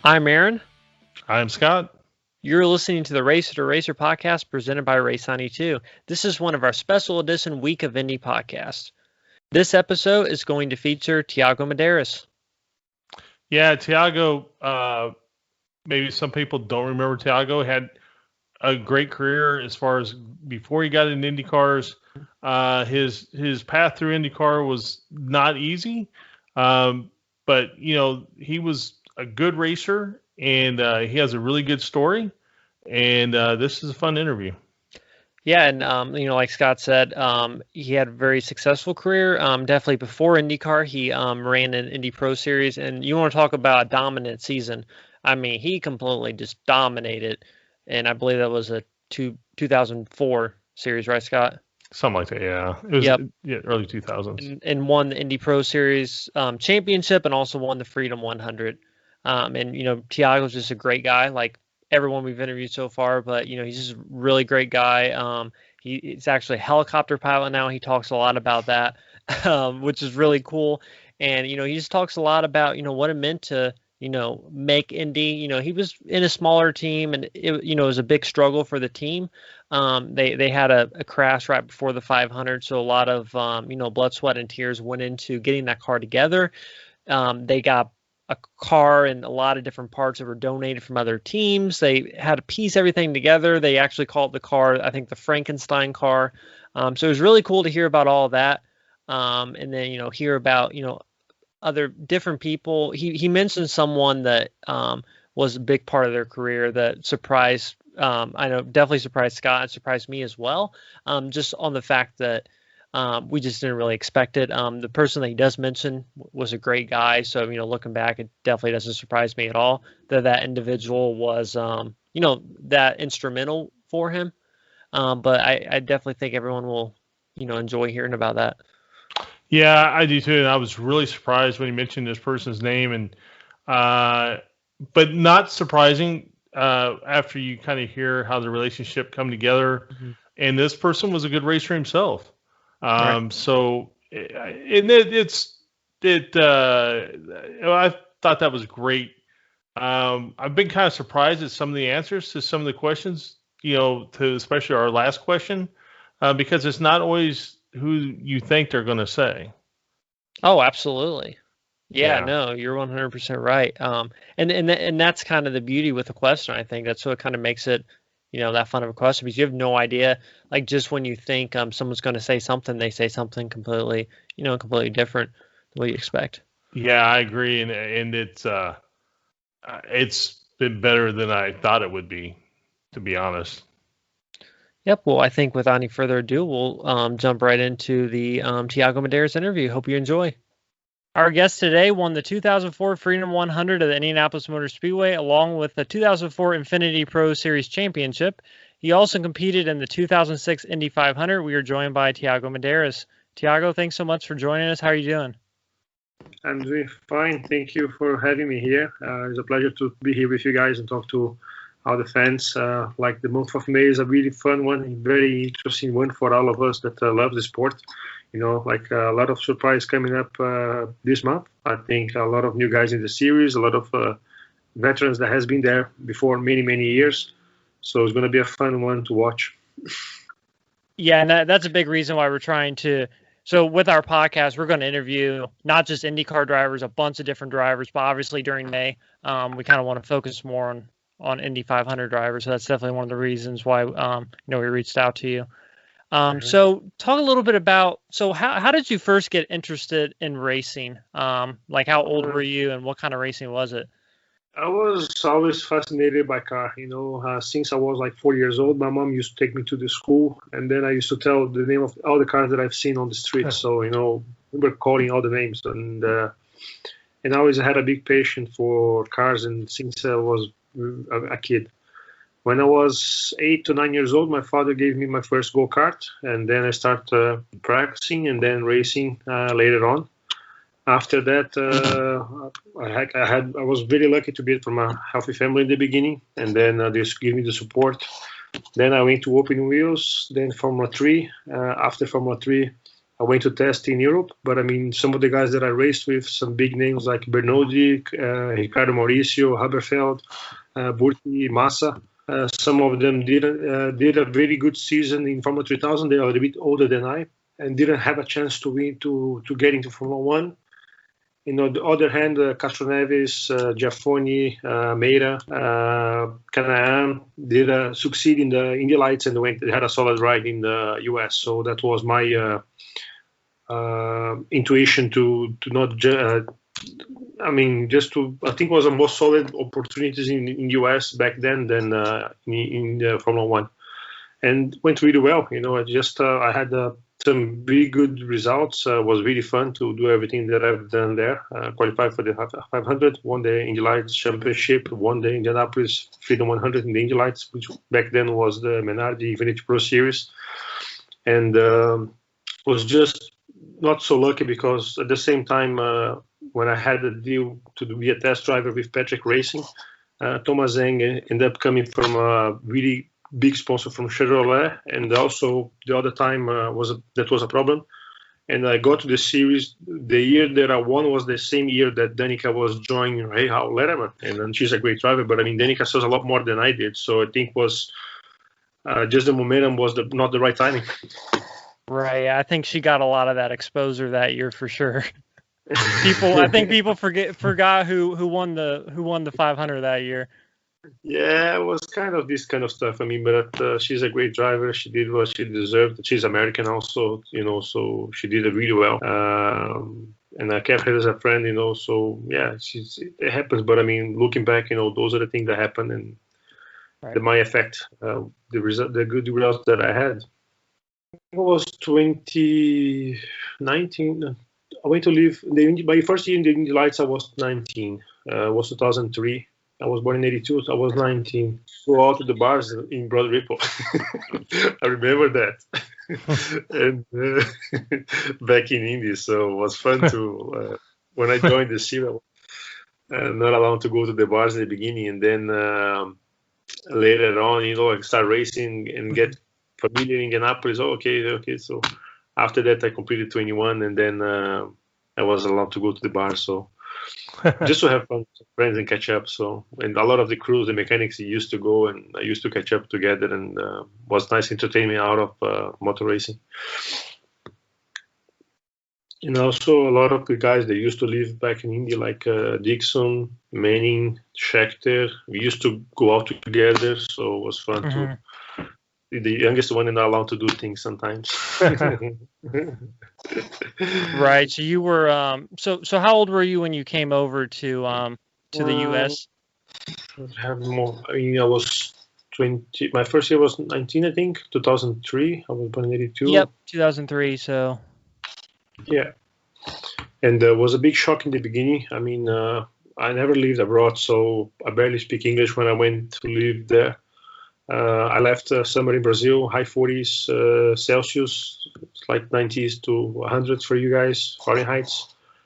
I'm Aaron. I'm Scott. You're listening to the Racer to Racer podcast presented by Race 92. This is one of our special edition Week of Indy podcasts. This episode is going to feature Thiago Medeiros. Yeah, Thiago, maybe some people don't remember Thiago, had a great career as far as before he got into IndyCars. His path through IndyCar was not easy, but, he was a good racer, and he has a really good story, and this is a fun interview. Yeah, and, like Scott said, he had a very successful career. Definitely before IndyCar, he ran an Indy Pro Series, and you want to talk about a dominant season. I mean, he completely just dominated, and I believe that was a 2004 series, right, Scott? Something like that, yeah. It was early 2000s. And won the Indy Pro Series championship and also won the Freedom 100. And, Thiago's just a great guy, like everyone we've interviewed so far, but, he's just a really great guy. He's actually a helicopter pilot now. He talks a lot about that, which is really cool. And, he just talks a lot about, what it meant to, make Indy. He was in a smaller team, and it was a big struggle for the team. They had a crash right before the 500, so a lot of blood, sweat, and tears went into getting that car together. They got a car and a lot of different parts that were donated from other teams. They had to piece everything together. They actually called the car, I think, the Frankenstein car. So it was really cool to hear about all of that, and then hear about other different people. He mentioned someone that was a big part of their career that surprised, I know, definitely surprised Scott and surprised me as well, just on the fact that we just didn't really expect it. The person that he does mention was a great guy, so looking back, it definitely doesn't surprise me at all that individual was that instrumental for him. But I definitely think everyone will enjoy hearing about that. Yeah, I do too, and I was really surprised when he mentioned this person's name, and but not surprising after you kind of hear how the relationship come together. Mm-hmm. And this person was a good racer himself, right. So I thought that was great. I've been kind of surprised at some of the answers to some of the questions, to especially our last question, because it's not always who you think they're going to say. Oh, absolutely. Yeah, no, you're 100% right. And that's kind of the beauty with the question. I think that's what kind of makes it, that fun of a question, because you have no idea. Like, just when you think someone's going to say something, they say something completely, completely different than what you expect. Yeah, I agree, and it's been better than I thought it would be, to be honest. Yep. Well, I think without any further ado, we'll jump right into the Thiago Medeiros interview. Hope you enjoy. Our guest today won the 2004 Freedom 100 of the Indianapolis Motor Speedway, along with the 2004 Indy Pro Series Championship. He also competed in the 2006 Indy 500. We are joined by Thiago Medeiros. Thiago, thanks so much for joining us. How are you doing? I'm doing fine. Thank you for having me here. It's a pleasure to be here with you guys and talk to all the fans. Like the month of May is a really fun one, a very interesting one for all of us that love the sport. Like a lot of surprise coming up this month. I think a lot of new guys in the series, a lot of veterans that has been there before many, many years. So it's going to be a fun one to watch. Yeah, and that's a big reason why we're trying to. So with our podcast, we're going to interview not just IndyCar drivers, a bunch of different drivers, but obviously during May, we kind of want to focus more on Indy 500 drivers. So that's definitely one of the reasons why, we reached out to you. So talk a little bit about, how did you first get interested in racing? Like, how old were you and what kind of racing was it? I was always fascinated by car, since I was like 4 years old. My mom used to take me to the school, and then I used to tell the name of all the cars that I've seen on the street. So, we were calling all the names, and I always had a big passion for cars, and since I was a kid. When I was 8 to 9 years old, my father gave me my first go-kart, and then I started practicing and then racing later on. After that, I was very lucky to be from a healthy family in the beginning, and then they gave me the support. Then I went to open wheels, then Formula 3. After Formula 3, I went to test in Europe, but I mean, some of the guys that I raced with, some big names like Bernoulli, Ricardo Mauricio, Haberfeld, Burti, Massa. Some of them did a very good season in Formula 3000. They are a little bit older than I, and didn't have a chance to win to get into Formula 1. On the other hand, Castroneves, Giaffoni, Meira, Canaan did succeed in the Indy Lights and they had a solid ride in the US. So that was my intuition to not. I think it was the most solid opportunities in US back then than in Formula 1, and went really well. I had some really good results. Was really fun to do everything that I've done there. Qualified for the 500, won the Indy Lights Championship, won the Indianapolis Freedom 100 in the Indy Lights, which back then was the Menardi Indy Pro Series, and was just not so lucky because at the same time when I had the deal to be a test driver with Patrick Racing, Thomas Zeng ended up coming from a really big sponsor from Chevrolet, and also the other time that was a problem. And I got to the series. The year that I won was the same year that Danica was joining Rahal Letterman, and she's a great driver. But I mean, Danica saws a lot more than I did, so I think was just the momentum was not the right timing. Right, I think she got a lot of that exposure that year for sure. I think people forgot who won the 500 that year. Yeah, it was kind of this kind of stuff. I mean, but she's a great driver. She did what she deserved. She's American also, so she did it really well. And I kept her as a friend, so yeah, it happens. But I mean, looking back, those are the things that happen and that might affect the good results that I had. It was 2019. I went to live my first year in the Indy Lights. I was 19. It was 2003. I was born in 82. So I was 19. Go out to the bars in Broad Ripple. I remember that. And back in Indy, so it was fun to. When I joined the series, I was not allowed to go to the bars at the beginning, and then later on, I start racing and get familiar in Indianapolis. Okay. So after that, I completed 21, and then I was allowed to go to the bar. So just to have fun with friends and catch up. So, and a lot of the crews, the mechanics, used to go, and I used to catch up together, and was nice entertainment out of motor racing. And also a lot of the guys that used to live back in Indy, like Dixon, Manning, Schechter, we used to go out together. So it was fun to. The youngest one and not allowed to do things sometimes. Right. So you were so how old were you when you came over to the US? I was 20. My first year was 19, I think. 2003. I was born in 82. Yep, 2003. So yeah, and there was a big shock in the beginning. I mean, I never lived abroad, so I barely speak English when I went to live there. I left summer in Brazil, high 40s Celsius, it's like 90s to 100s for you guys, Fahrenheit.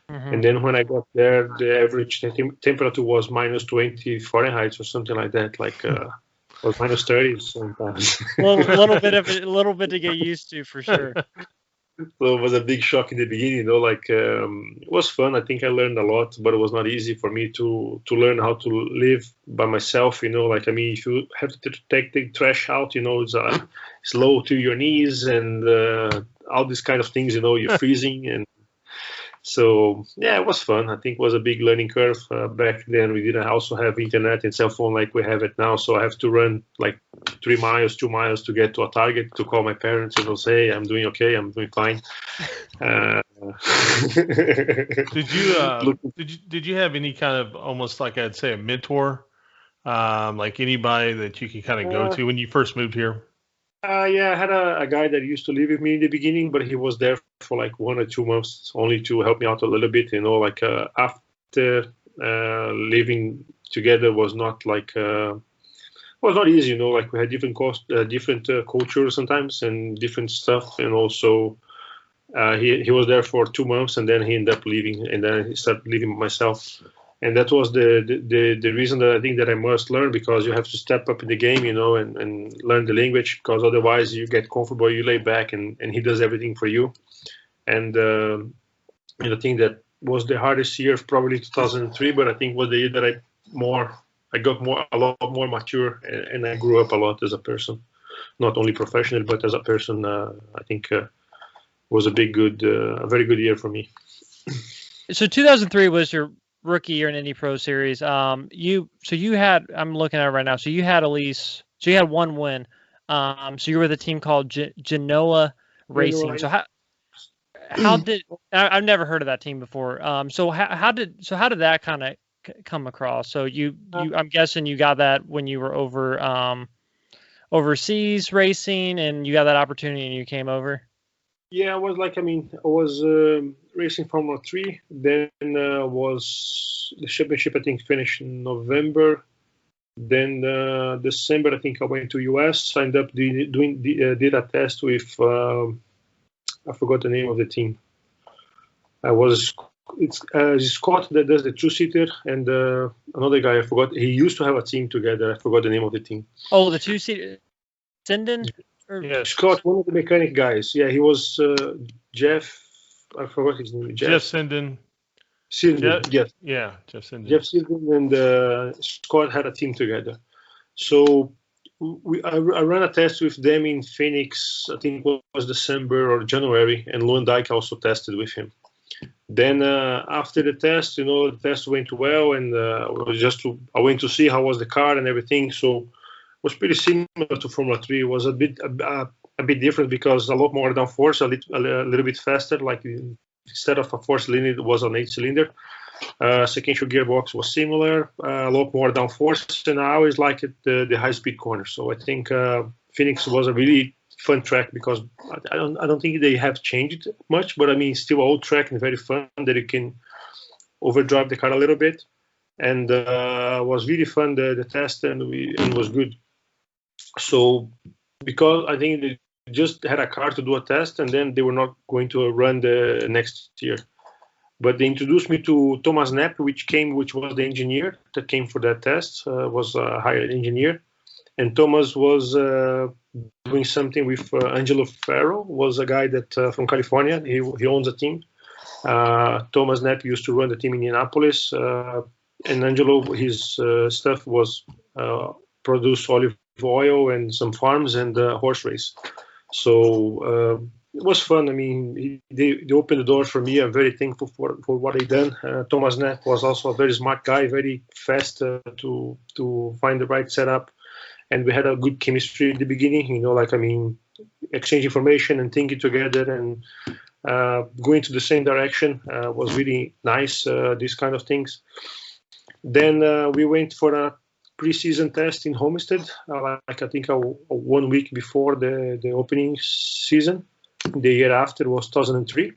Mm-hmm. And then when I got there, the average temperature was minus 20 Fahrenheit or something like that, was minus 30 sometimes. a little bit to get used to for sure. So it was a big shock in the beginning, it was fun. I think I learned a lot, but it was not easy for me to learn how to live by myself, if you have to take the trash out, it's low to your knees and all these kind of things, you're freezing. And so, yeah, it was fun. I think it was a big learning curve. Back then, we didn't also have internet and cell phone like we have it now. So I have to run like 2 miles to get to a target to call my parents and say, I'm doing okay, I'm doing fine. Did you have any kind of almost like I'd say a mentor, like anybody that you could kind of go to when you first moved here? Yeah, I had a guy that used to live with me in the beginning, but he was there for like 1 or 2 months only to help me out a little bit. After living together was not was not easy. We had different cultures sometimes and different stuff. And also he was there for 2 months and then he ended up leaving, and then he started living myself. And that was the reason that I think that I must learn, because you have to step up in the game, and learn the language, because otherwise you get comfortable, you lay back, and he does everything for you. And I think that was the hardest year, probably 2003. But I think was the year that I got a lot more mature, and I grew up a lot as a person, not only professional but as a person. I think was a very good year for me. So 2003 was your rookie year in Indy Pro Series. You had, I'm looking at it right now. So you had you had one win. So you were with a team called Genoa Racing. So how did I've never heard of that team before. So how did that kind of come across? So I'm guessing you got that when you were overseas racing, and you got that opportunity and you came over. Yeah, I was racing Formula 3. Then was the championship, I think, finished in November. Then December, I think I went to US. Signed up, did a test with I forgot the name of the team. It's Scott that does the two-seater, and another guy I forgot. He used to have a team together. I forgot the name of the team. Oh, the two-seater, Sinden? Yeah, Scott, one of the mechanic guys. Yeah, he was Jeff. I forgot his name. Jeff Sinden. Yes. Yeah, Jeff Sinden. Jeff Sinden and Scott had a team together. So I ran a test with them in Phoenix. I think it was December or January, and Lewandijk also tested with him. Then after the test, the test went well, and I went to see how was the car and everything. So was pretty similar to Formula 3. It was a bit different because a lot more downforce, a little bit faster. Like instead of a 4-cylinder, it was an 8-cylinder. Sequential gearbox was similar, a lot more downforce, and I always liked the high-speed corner. So I think Phoenix was a really fun track because I don't think they have changed much, but I mean still old track and very fun that you can overdrive the car a little bit, and was really fun the test, and it was good. So because I think they just had a car to do a test, and then they were not going to run the next year. But they introduced me to Thomas Knapp, which was the engineer that came for that test, was a hired engineer. And Thomas was doing something with Angelo Farrow, was a guy that from California. He owns a team. Thomas Knapp used to run the team in Indianapolis. And Angelo, his stuff was produce olive oil and some farms and horse race. So it was fun. I mean, they opened the door for me. I'm very thankful for what they done. Thomas Knapp was also a very smart guy, very fast to find the right setup. And we had a good chemistry at the beginning, exchange information and thinking together and going to the same direction was really nice, these kind of things. Then we went for a pre-season test in Homestead, I think 1 week before the opening season. The year after was 2003.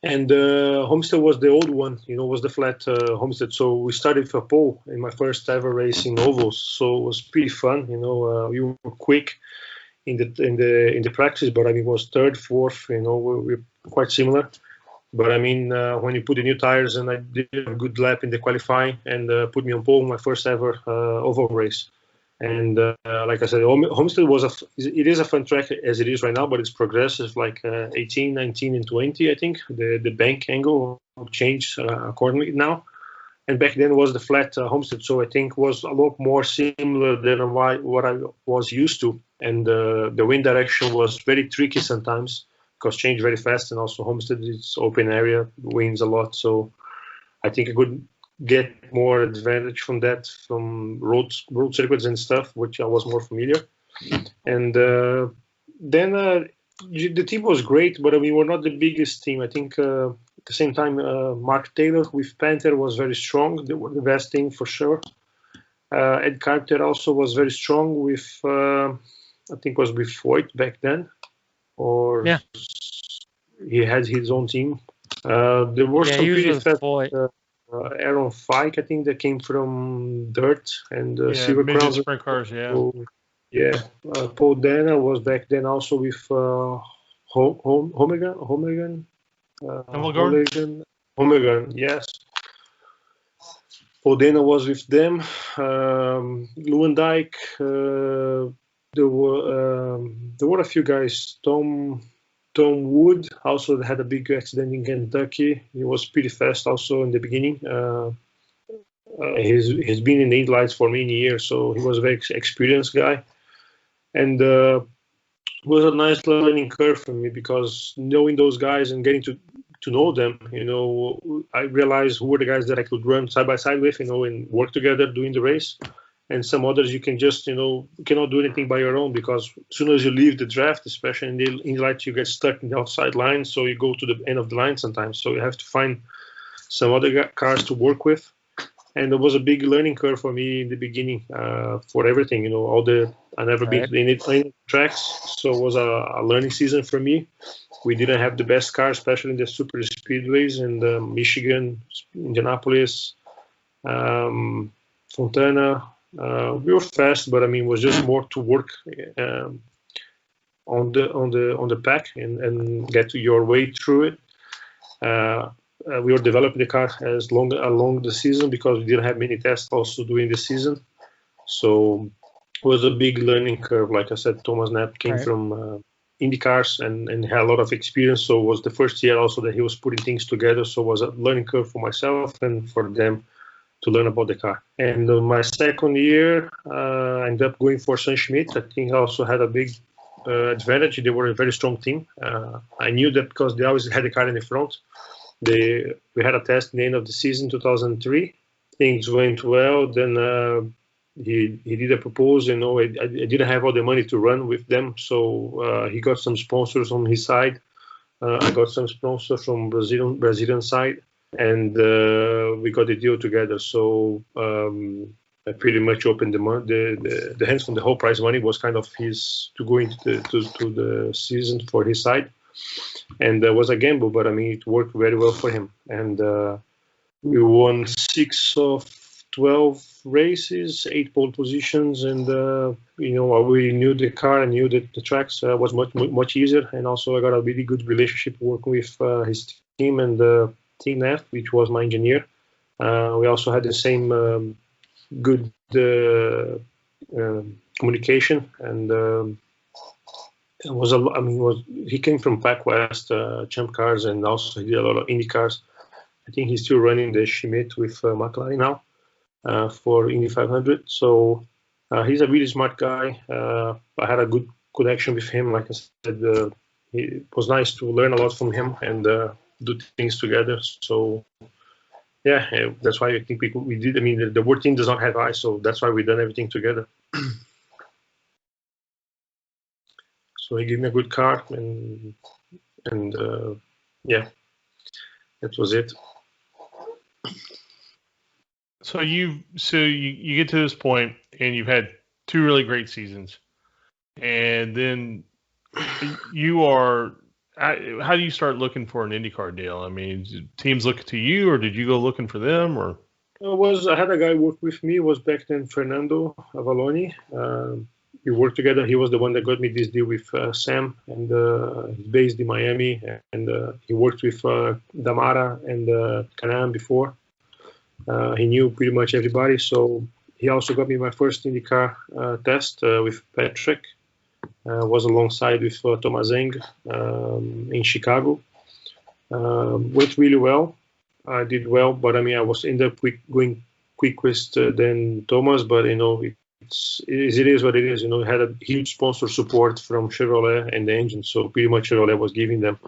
And Homestead was the old one, was the flat Homestead. So we started with a pole in my first ever race in ovals. So it was pretty fun. We were quick in the practice, but it was third, fourth. We're quite similar. But when you put the new tires, and I did a good lap in the qualifying, and put me on pole in my first ever oval race. And like I said, Homestead it is a fun track as it is right now, but it's progressive, like 18, 19, and 20, I think. The bank angle changed accordingly now. And back then was the flat Homestead, so I think was a lot more similar than what I was used to. And the wind direction was very tricky sometimes because changed very fast, and also Homestead is open area, winds a lot. So I think I could get more advantage from that, from road circuits and stuff, which I was more familiar. And then the team was great, but we were not the biggest team. I think at the same time, Mark Taylor with Panther was very strong. They were the best team for sure. Ed Carter also was very strong with, I think was with Voigt back then, or yeah. He had his own team. There were some pretty fast. Aaron Fike, I think, that came from Dirt and Silver Crown sprint cars. Yeah, so, yeah. Paul Dana was back then also with Homegan. Yes. Paul Dana was with them. Lewandijk. There were a few guys. Tom Tom Wood also had a big accident in Kentucky. He was pretty fast also in the beginning. He's been in the Indy Lights for many years, so he was a very experienced guy. And it was a nice learning curve for me, because knowing those guys and getting to know them, I realized who were the guys that I could run side by side with, and work together doing the race. And some others you can just, you cannot do anything by your own, because as soon as you leave the draft, especially in the light, you get stuck in the outside line, so you go to the end of the line sometimes. So you have to find some other cars to work with. And it was a big learning curve for me in the beginning, for everything, I never been to any tracks, so it was a learning season for me. We didn't have the best cars, especially in the super speedways in Michigan, Indianapolis, Fontana. We were fast, but it was just more to work on the pack and get your way through it. We were developing the car along the season, because we didn't have many tests also during the season. So it was a big learning curve. Like I said, Thomas Knapp came from IndyCars and had a lot of experience. So it was the first year also that he was putting things together. So it was a learning curve for myself and for them to learn about the car. And my second year, I ended up going for Sam Schmidt. I think I also had a big advantage. They were a very strong team. I knew that because they always had the car in the front. We had a test in the end of the season, 2003. Things went well. Then he did a proposal. I didn't have all the money to run with them, so he got some sponsors on his side. I got some sponsors from Brazilian side, and we got the deal together. So I pretty much opened the hands from the whole prize money was kind of his to go into the season for his side. And it was a gamble, but it worked very well for him. And we won 6 of 12 races, 8 pole positions, and we knew the car and knew that the tracks was much easier. And also I got a really good relationship working with his team and Team F, which was my engineer. We also had the same good communication, and he came from Pac West, Champ Cars, and also he did a lot of Indy cars. I think he's still running the Schmidt with McLaren now for Indy 500. So he's a really smart guy. I had a good connection with him. Like I said, it was nice to learn a lot from him and do things together. So yeah, that's why I think we did. The word team does not have eyes, so that's why we done everything together. So he gave me a good car, and yeah, that was it. So you get to this point, and you've had 2 really great seasons, and then you are. How do you start looking for an IndyCar deal? Teams look to you, or did you go looking for them, or? I had a guy work with me. It was back then Fernando Avaloni. We worked together. He was the one that got me this deal with Sam, and he's based in Miami, and he worked with Damara and Canaan before. He knew pretty much everybody, so he also got me my first IndyCar test with Patrick. Was alongside with Thomas Zeng in Chicago. Went really well. I did well, but I was ended up going quickest than Thomas, but it is what it is. It had a huge sponsor support from Chevrolet and the engine, so pretty much Chevrolet was giving them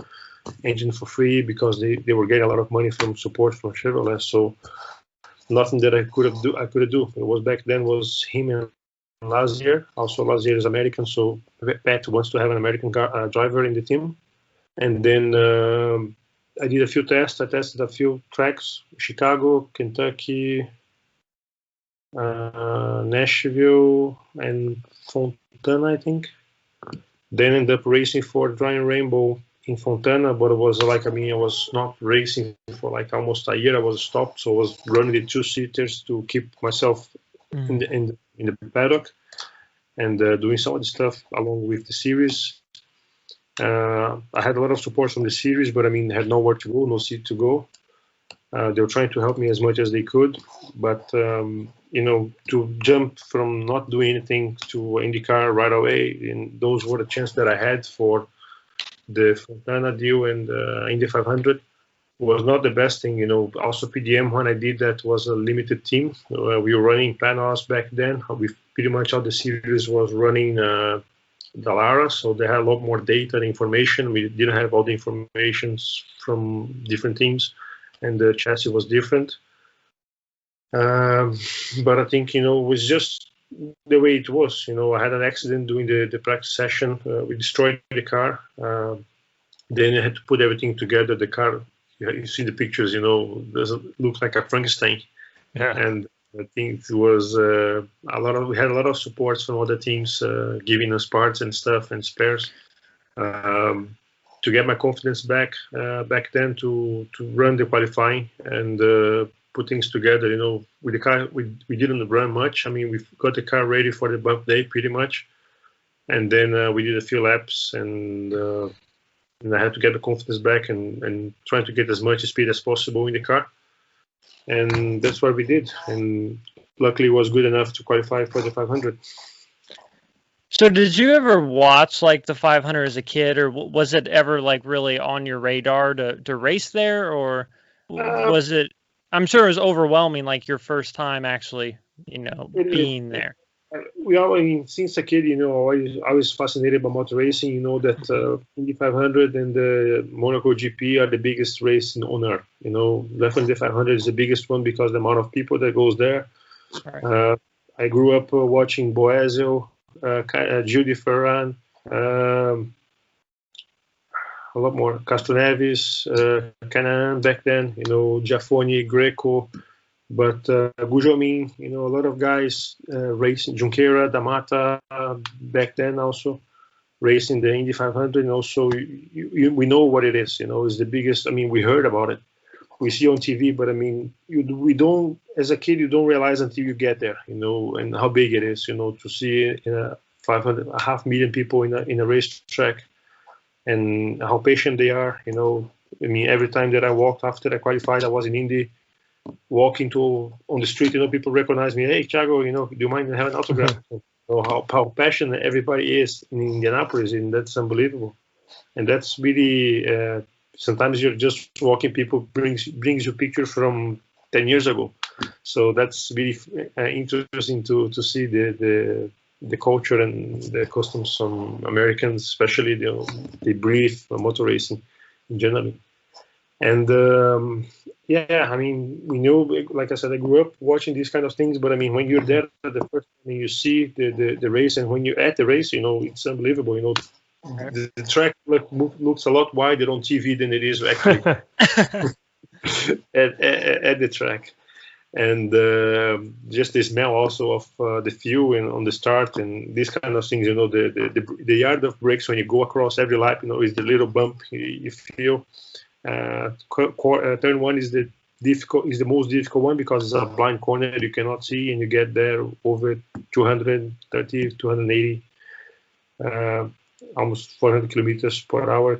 engine for free because they were getting a lot of money from support from Chevrolet. So nothing that I could do. It was back then was him and last year. Also last year is American, so Pat wants to have an American driver in the team. And then I did a few tests. I tested a few tracks: Chicago, Kentucky, Nashville, and Fontana, I think. Then ended up racing for Drying Rainbow in Fontana, but it was I was not racing for almost a year. I was stopped, so I was running the 2-seaters to keep myself in the paddock and doing some of the stuff along with the series. I had a lot of support from the series, but had nowhere to go, no seat to go. They were trying to help me as much as they could, but to jump from not doing anything to IndyCar right away, and those were the chance that I had for the Fontana deal and Indy 500 was not the best thing. Also PDM, when I did that, was a limited team. We were running Panos back then. We pretty much all the series was running Dallara, so they had a lot more data and information. We didn't have all the information from different teams, and the chassis was different. But I think, it was just the way it was. I had an accident during the practice session. We destroyed the car. Then I had to put everything together. The car, you see the pictures, doesn't look like a Frankenstein. Yeah. And I think it was we had a lot of supports from other teams giving us parts and stuff and spares to get my confidence back then to run the qualifying and put things together. With the car, we didn't run much. I mean, we got the car ready for the bump day pretty much, and then we did a few laps, and I had to get the confidence back and trying to get as much speed as possible in the car. And that's what we did, and luckily it was good enough to qualify for the 500. So did you ever watch like the 500 as a kid, or was it ever like really on your radar to race there, or was it? I'm sure it was overwhelming, like your first time actually, being there. Since a kid, I was fascinated by motor racing. That Indy 500 and the Monaco GP are the biggest race on earth. Definitely the 500 is the biggest one because the amount of people that goes there. Right. I grew up watching Boazio, Judy Ferran, a lot more, Castroneves, Canaan back then, Giafoni, Greco. But Gujomin, a lot of guys racing, Junqueira, D'Amata back then also racing the Indy 500. And also, we know what it is. It's the biggest. I mean, we heard about it, we see on TV, but I mean, we don't. As a kid, you don't realize until you get there, and how big it is. To see 500,000 people in a racetrack, and how patient they are. I mean, every time that I walked after I qualified, I was in Indy. Walking on the street, people recognize me. Hey, Thiago, do you mind having an autograph? How passionate everybody is in Indianapolis, and that's unbelievable. And that's really sometimes you're just walking, people brings you pictures from 10 years ago. So that's really interesting to see the culture and the customs from Americans, especially they breathe motor racing in general. And I mean, we know, like I said, I grew up watching these kind of things, but I mean, when you're there the first time you see the race, and when you're at the race, it's unbelievable. The track looks a lot wider on TV than it is actually at the track. And just the smell also of the fuel and on the start and these kind of things, the yard of brakes when you go across every lap, is the little bump you feel. Turn one is the most difficult one because it's a blind corner you cannot see, and you get there over 230, 280, almost 400 kilometers per hour.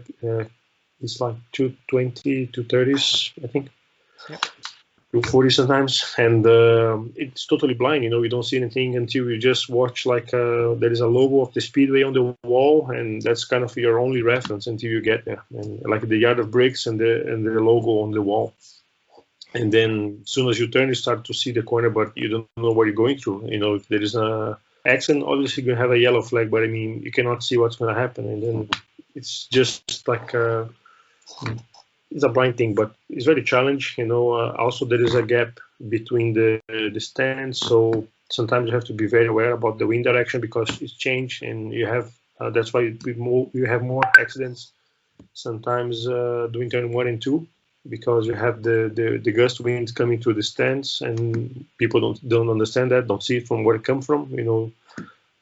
It's like 220, 230s, I think. Yep. 240 sometimes, and it's totally blind. You don't see anything until you just watch. Like there is a logo of the speedway on the wall, and that's kind of your only reference until you get there. And like the yard of brakes and the logo on the wall. And then as soon as you turn, you start to see the corner, but you don't know what you're going through. If there is a accident, obviously you're gonna have a yellow flag, but I mean you cannot see what's gonna happen, and then it's just like. It's a blind thing, but it's very challenging. Also there is a gap between the stands, so sometimes you have to be very aware about the wind direction because it's changed, and you have that's why you have more accidents sometimes doing turn 1 and 2 because you have the gust winds coming through the stands, and people don't understand that, don't see it from where it comes from.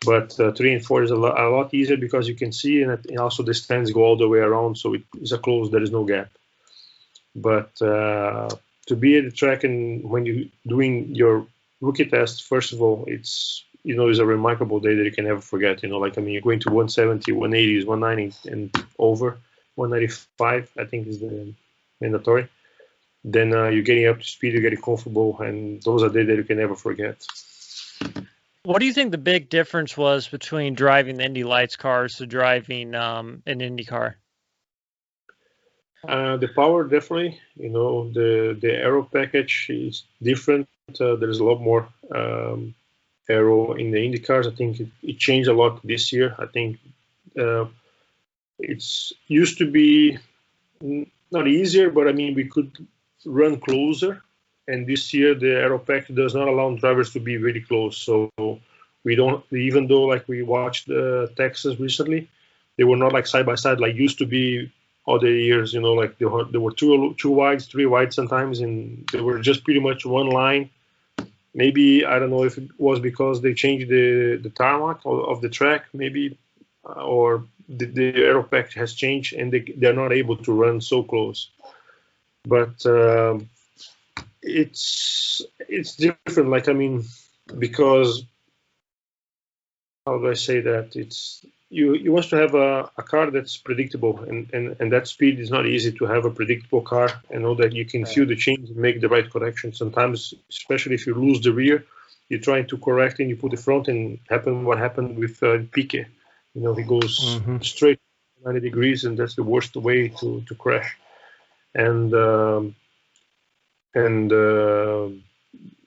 But 3 and 4 is a lot easier because you can see, and also the stands go all the way around, so it's a close. There is no gap. But to be at the track and when you're doing your rookie test, first of all, it's a remarkable day that you can never forget. Like, I mean, you're going to 170, 180s, 190 and over 195, I think is the mandatory. Then you're getting up to speed, you're getting comfortable, and those are days that you can never forget. What do you think the big difference was between driving the Indy Lights cars to driving an Indy car? The power definitely, the aero package is different. There's a lot more aero in the Indy cars. I think it changed a lot this year. I think it's used to be not easier, but I mean we could run closer. And this year the aero pack does not allow drivers to be very close. So we don't, even though like we watched Texas recently, they were not like side by side like used to be other years. Like there were two wides, three wides sometimes, and they were just pretty much one line. Maybe I don't know if it was because they changed the tarmac of the track, maybe, or the aero pack has changed and they're not able to run so close. But it's different. Like I mean, because how do I say that? It's you want to have a car that's predictable, and that speed is not easy to have a predictable car and know that you can feel the change and make the right correction. Sometimes, especially if you lose the rear, you're trying to correct and you put the front, and what happened with Piquet. He goes straight 90 degrees, and that's the worst way to crash. And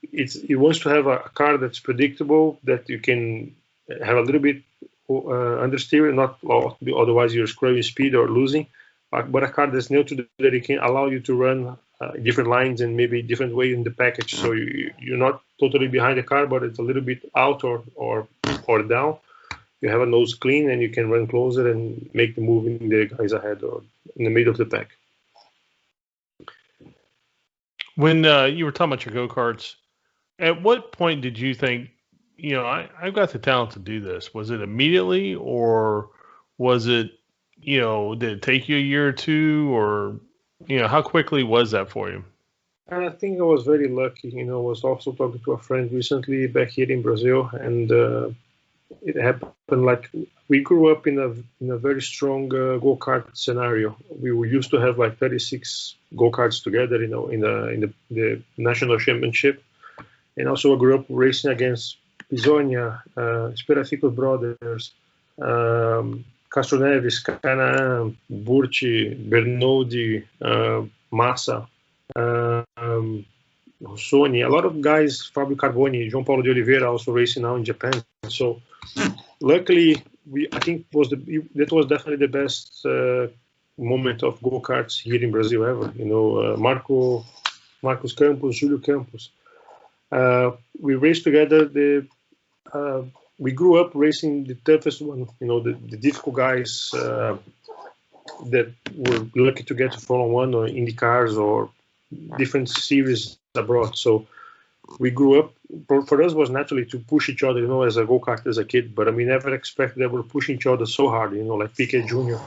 it wants to have a car that's predictable, that you can have a little bit understeer, not otherwise you're screwing speed or losing, but a car that's neutral, that it can allow you to run different lines and maybe different way in the package. So you're not totally behind the car, but it's a little bit out or down. You have a nose clean and you can run closer and make the move in the guys ahead or in the middle of the pack. When you were talking about your go-karts, at what point did you think, I've got the talent to do this? Was it immediately, or was it, did it take you a year or two, or, how quickly was that for you? And I think I was very lucky. I was also talking to a friend recently back here in Brazil, and it happened like we grew up in a very strong go-kart scenario. We used to have like 36 go-karts together, in the national championship, and also I grew up racing against Pisonia, Sperafico brothers, Castro Neves, Canaan, Burti, Bernodi, Massa, Rossoni, a lot of guys, Fabio Carboni, João Paulo de Oliveira also racing now in Japan. So luckily, I think that was definitely the best moment of go-karts here in Brazil ever. Marcos Campos, Julio Campos. We raced together. We grew up racing the toughest one, the difficult guys that were lucky to get to Formula 1 or Indy cars or different series abroad. So we grew up, for us was naturally to push each other, as a go-kart as a kid, but we never expected that we're pushing each other so hard, like Piquet Jr.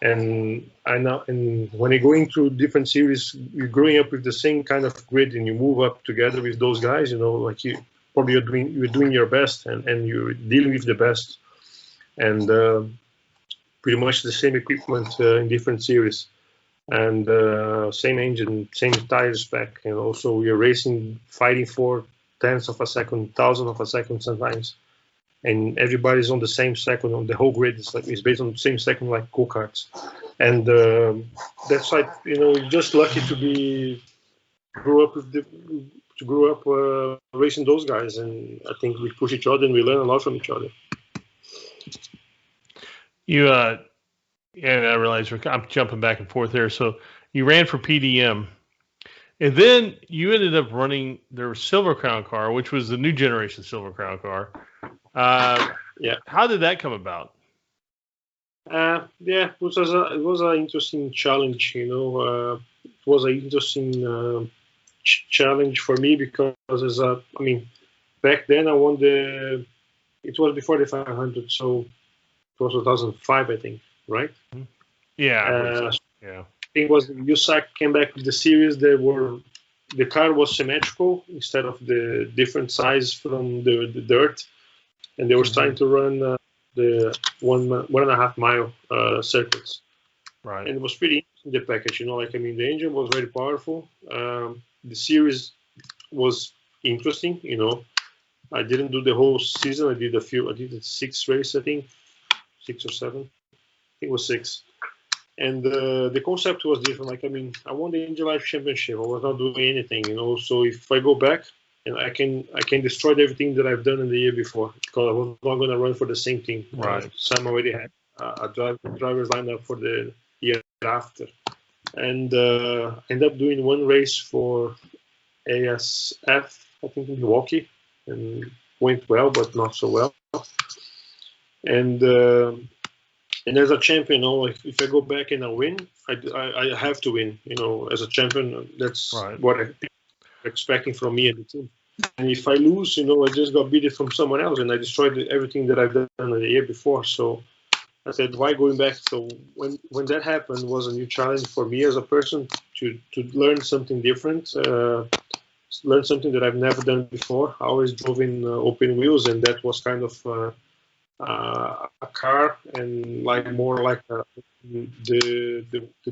And when you're going through different series, you're growing up with the same kind of grid, and you move up together with those guys, like you're doing your best, and you're dealing with the best, and pretty much the same equipment in different series, and same engine, same tire spec, and also we are racing, fighting for tenths of a second, thousandth of a second sometimes. And everybody's on the same second on the whole grid. It's based on the same second, like go-karts, and that's like just lucky to grow up racing those guys, and I think we push each other and we learn a lot from each other. You and I realize I'm jumping back and forth there. So you ran for PDM, and then you ended up running their Silver Crown car, which was the new generation Silver Crown car. Yeah. How did that come about? It was an interesting challenge. It was an interesting challenge for me because back then I won it was before the 500, so it was 2005, I think, right? Yeah. I think it was USAC came back with the series. The car was symmetrical instead of the different size from the dirt. And they were starting to run the 1.5 mile circuits. Right. And it was pretty interesting, the package. The engine was very powerful. The series was interesting. I didn't do the whole season. I did a 6 races, I think, 6 or 7. I think it was 6. And the concept was different. Like, I mean, I won the Indy Life Championship. I was not doing anything, you know. So if I go back and I can destroy everything that I've done in the year before, because I was not going to run for the same thing. Right. Sam already had a driver's lineup for the year after, and end up doing one race for ASF, I think in Milwaukee, and went well, but not so well. And as a champion, you know, if I go back and I win, I have to win. You know, as a champion, that's Right. what I'm expecting from me and the team. And if I lose, you know, I just got beaten from someone else, and I destroyed everything that I've done the year before. So I said, why going back? So when that happened, it was a new challenge for me as a person to learn something different, learn something that I've never done before. I always drove in open wheels, and that was kind of a car, and like more like the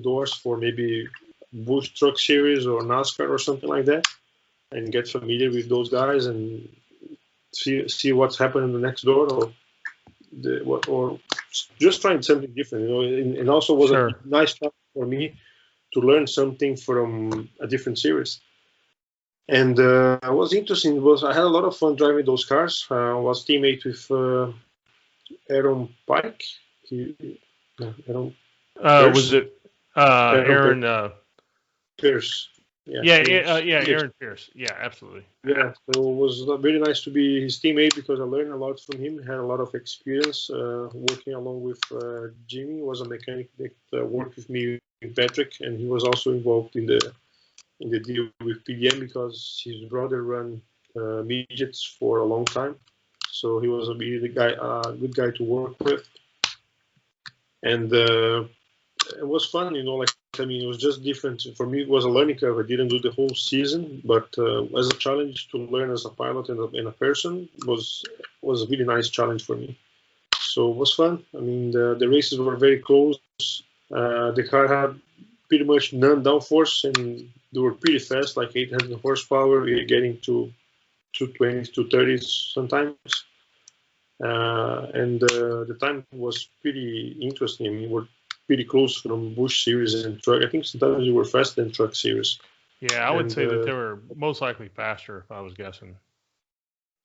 doors for maybe Bush Truck Series or NASCAR or something like that, and get familiar with those guys and see what's happening in the next door, or just trying something different, you know. And also was Sure. a nice challenge for me to learn something from a different series. And what was interesting was I had a lot of fun driving those cars. I was teammate with Aaron Pike. Aaron Was it Aaron? Pierce. Aaron Pierce. Yeah, absolutely. Yeah, so it was really nice to be his teammate because I learned a lot from him. Had a lot of experience working along with Jimmy. Was a mechanic that worked with me with Patrick, and he was also involved in the deal with PDM because his brother ran midgets for a long time. So he was a good guy to work with, and it was fun, you know. Like, I mean, it was just different for me. It was a learning curve. I didn't do the whole season, but as a challenge to learn as a pilot and a person was a really nice challenge for me. So it was fun. I mean, the races were very close. The car had pretty much none downforce, and they were pretty fast, like 800 horsepower. We were getting to 220s, 230s sometimes. And the time was pretty interesting. I mean, we're pretty close from Bush Series and Truck. I think sometimes we were faster than Truck Series. Yeah, I would say that they were most likely faster, if I was guessing.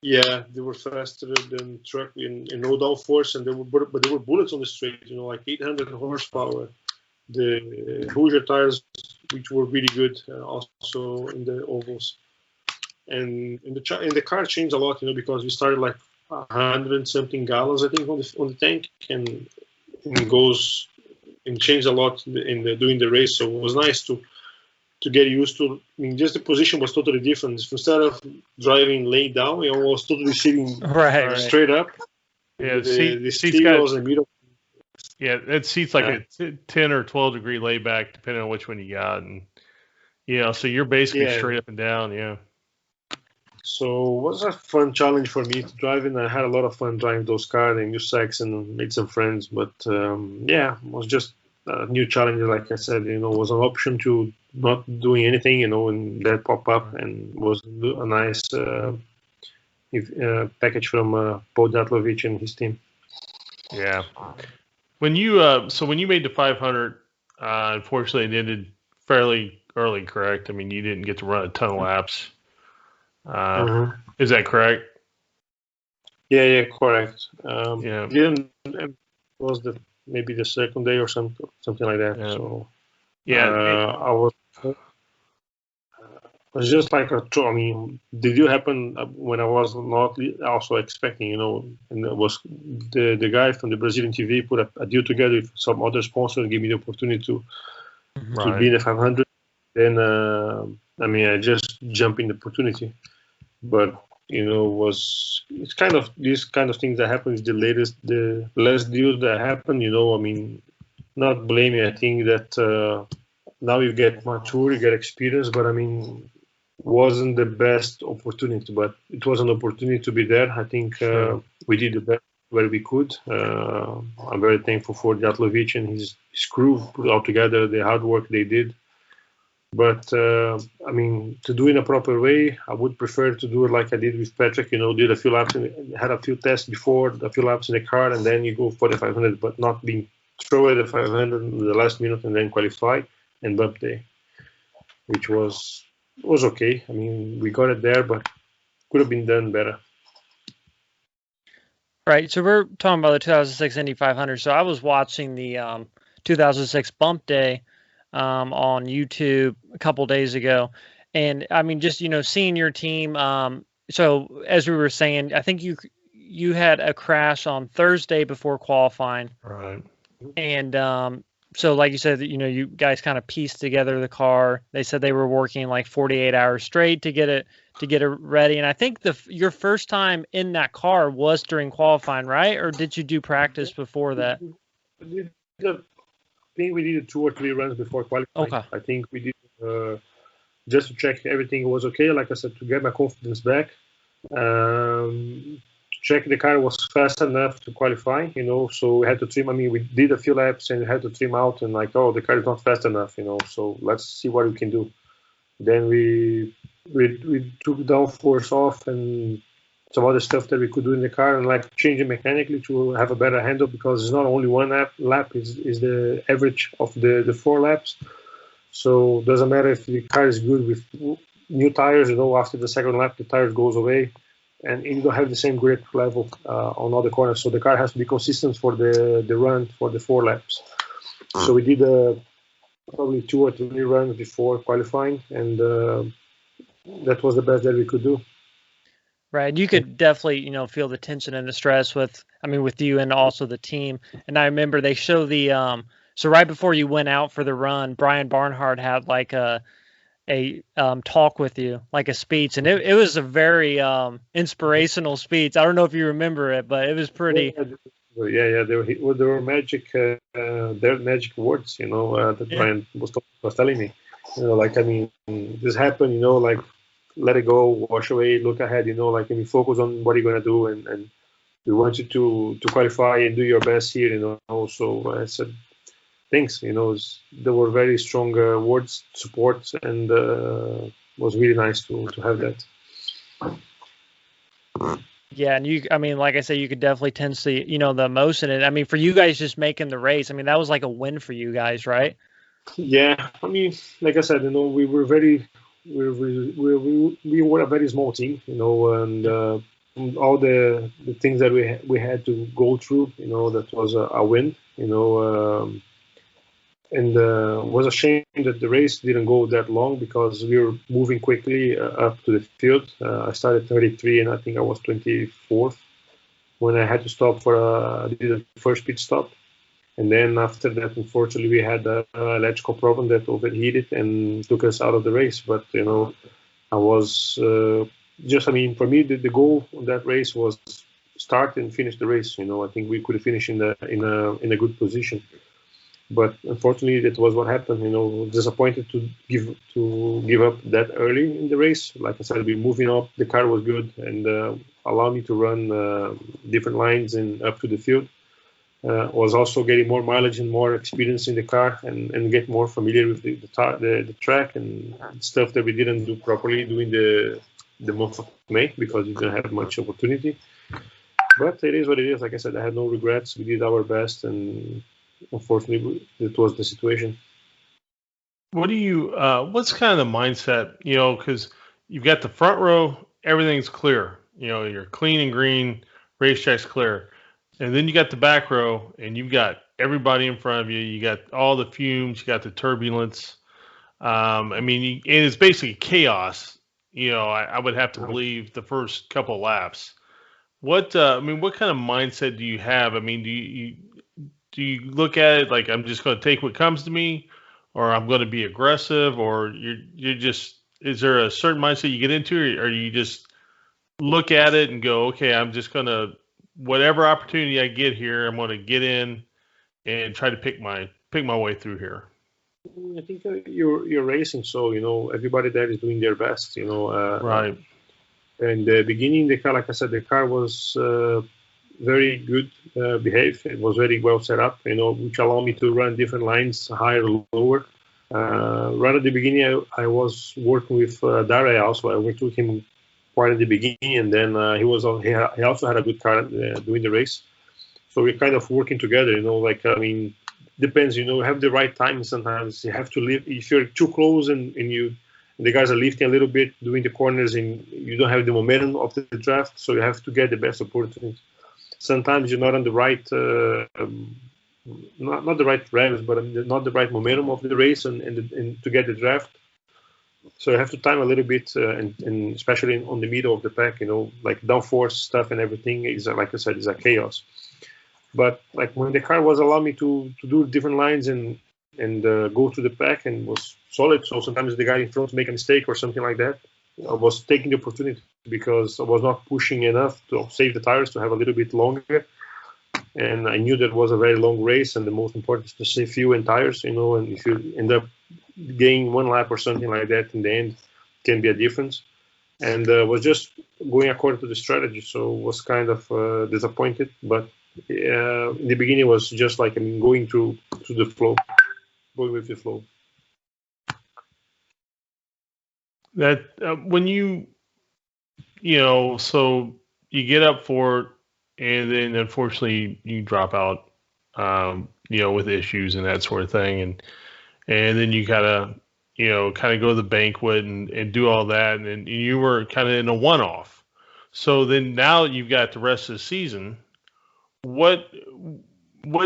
Yeah, they were faster than Truck in no downforce, and but there were bullets on the straight. You know, like 800 horsepower. The Hoosier tires, which were really good, also in the ovals. And the car changed a lot, you know, because we started like 100-something gallons, I think, on the tank, and it goes and changed a lot during the race. So it was nice to get used to. I mean, just the position was totally different. Instead of driving laid down, we was totally sitting straight up. Yeah, the seat was in the middle. Yeah, that seat's like a 10 or 12 degree layback, depending on which one you got, and so you're basically straight up and down. Yeah. So it was a fun challenge for me to drive, and I had a lot of fun driving those cars in New Sax and made some friends. But it was just a new challenge. Like I said, it was an option to not doing anything, and that popped up, and was a nice package from Paul Datlovich and his team. Yeah. When you made the 500, unfortunately it ended fairly early, correct? I mean, you didn't get to run a ton of laps. Is that correct? Yeah, correct. It was maybe the second day or something like that. Yeah. So yeah, it was just like I mean, the deal happened when I was not also expecting, and it was the guy from the Brazilian TV put a deal together with some other sponsor and gave me the opportunity to be in the 500. Then I mean, I just jumped in the opportunity, but it's kind of these kind of things that happen is the last deals that happened. I mean, not blaming. I think that now you get mature, you get experience, but I mean, wasn't the best opportunity, but it was an opportunity to be there. I think we did the best where we could. I'm very thankful for Datlovich and his crew put all together the hard work they did. But I mean, to do it in a proper way, I would prefer to do it like I did with Patrick. Did a few laps, had a few tests before, a few laps in the car, and then you go for the 500, but not being throw it at 500 in the last minute and then qualify and bump day, which was okay. I mean, we got it there, but could have been done better. Right. So we're talking about the 2006 Indy 500. So I was watching the 2006 bump day on YouTube a couple days ago. And I mean, just, seeing your team. So as we were saying, I think you had a crash on Thursday before qualifying. Right. And so like you said, you guys kind of pieced together the car. They said they were working like 48 hours straight to get it ready. And I think your first time in that car was during qualifying, right? Or did you do practice before that? I think we did 2 or 3 runs before qualifying. Okay. I think we did just to check everything was okay. Like I said, to get my confidence back. Check the car was fast enough to qualify, so we had to trim. I mean, we did a few laps and we had to trim out and like, oh, the car is not fast enough, so let's see what we can do. Then we took downforce off and some other stuff that we could do in the car and like change it mechanically to have a better handle, because it's not only one lap is the average of the 4 laps. So it doesn't matter if the car is good with new tires, after the second lap, the tires goes away. And you don't have the same grip level on all the corners. So the car has to be consistent for the run for the 4 laps. So we did probably 2 or 3 runs before qualifying, and that was the best that we could do. Right. You could definitely, feel the tension and the stress with you and also the team. And I remember they show the so right before you went out for the run, Brian Barnhart had like a talk with you, like a speech, and it was a very inspirational speech. I don't know if you remember it, but it was pretty. Yeah. There were magic, their magic words, that Brian was telling me. This happened, like let it go, wash away, look ahead, focus on what you're gonna do, and we want you to qualify and do your best here, So I said, thanks, there were very strong words, support, and was really nice to have that. Yeah, and like I said, you could definitely sense the, the emotion. And for you guys just making the race, that was like a win for you guys, right? Yeah, like I said, we were we were a very small team, and all the things that we had to go through, that was a win, and was a shame that the race didn't go that long, because we were moving quickly up to the field. I started 33 and I think I was 24th when I had to stop for the first pit stop. And then after that, unfortunately, we had an electrical problem that overheated and took us out of the race. But, I was for me, the goal of that race was start and finish the race. I think we could finish in a good position. But unfortunately, that was what happened. Disappointed to give up that early in the race. Like I said, we moving up. The car was good and allowed me to run different lines and up to the field. Was also getting more mileage and more experience in the car and get more familiar with the track and stuff that we didn't do properly during the month of May, because we didn't have much opportunity. But it is what it is. Like I said, I had no regrets. We did our best, and unfortunately, it was the situation. What's kind of the mindset, because you've got the front row, everything's clear. You're clean and green, racetrack's clear. And then you got the back row, and you've got everybody in front of you. You got all the fumes, you got the turbulence. And it's basically chaos. I would have to believe the first couple of laps. What kind of mindset do you have? Do you look at it like I'm just going to take what comes to me, or I'm going to be aggressive, or you're just, is there a certain mindset you get into, or you just look at it and go, okay, I'm just going to, whatever opportunity I get here, I'm going to get in and try to pick my way through here? I think you're racing, so everybody there is doing their best. Right. In the beginning, the car, like I said, the car was very good behaved. It was very well set up, which allowed me to run different lines, higher, lower. Right at the beginning, I was working with Dara also. I went with him quite at the beginning, and then he also had a good car during the race. So we're kind of working together, depends. You have the right time. Sometimes you have to live. If you're too close and the guys are lifting a little bit, doing the corners, and you don't have the momentum of the draft, so you have to get the best opportunity. Sometimes you're not on the right, not the right revs, but not the right momentum of the race and to get the draft. So you have to time a little bit, and especially on the middle of the pack, like downforce stuff and everything is, like I said, is a chaos. But like when the car was allowing me to do different lines and go to the pack and was solid, so sometimes the guy in front make a mistake or something like that, I was taking the opportunity because I was not pushing enough to save the tires to have a little bit longer. And I knew that was a very long race, and the most important is to save fuel and tires, and if you end up gaining one lap or something like that in the end, can be a difference. And was just going according to the strategy, so was kind of disappointed. But in the beginning, it was just like going through to the flow, going with the flow. That when so you get up for it, and then unfortunately you drop out, with issues and that sort of thing, and then you gotta, kind of go to the banquet and do all that, and then you were kind of in a one-off. So then now you've got the rest of the season. What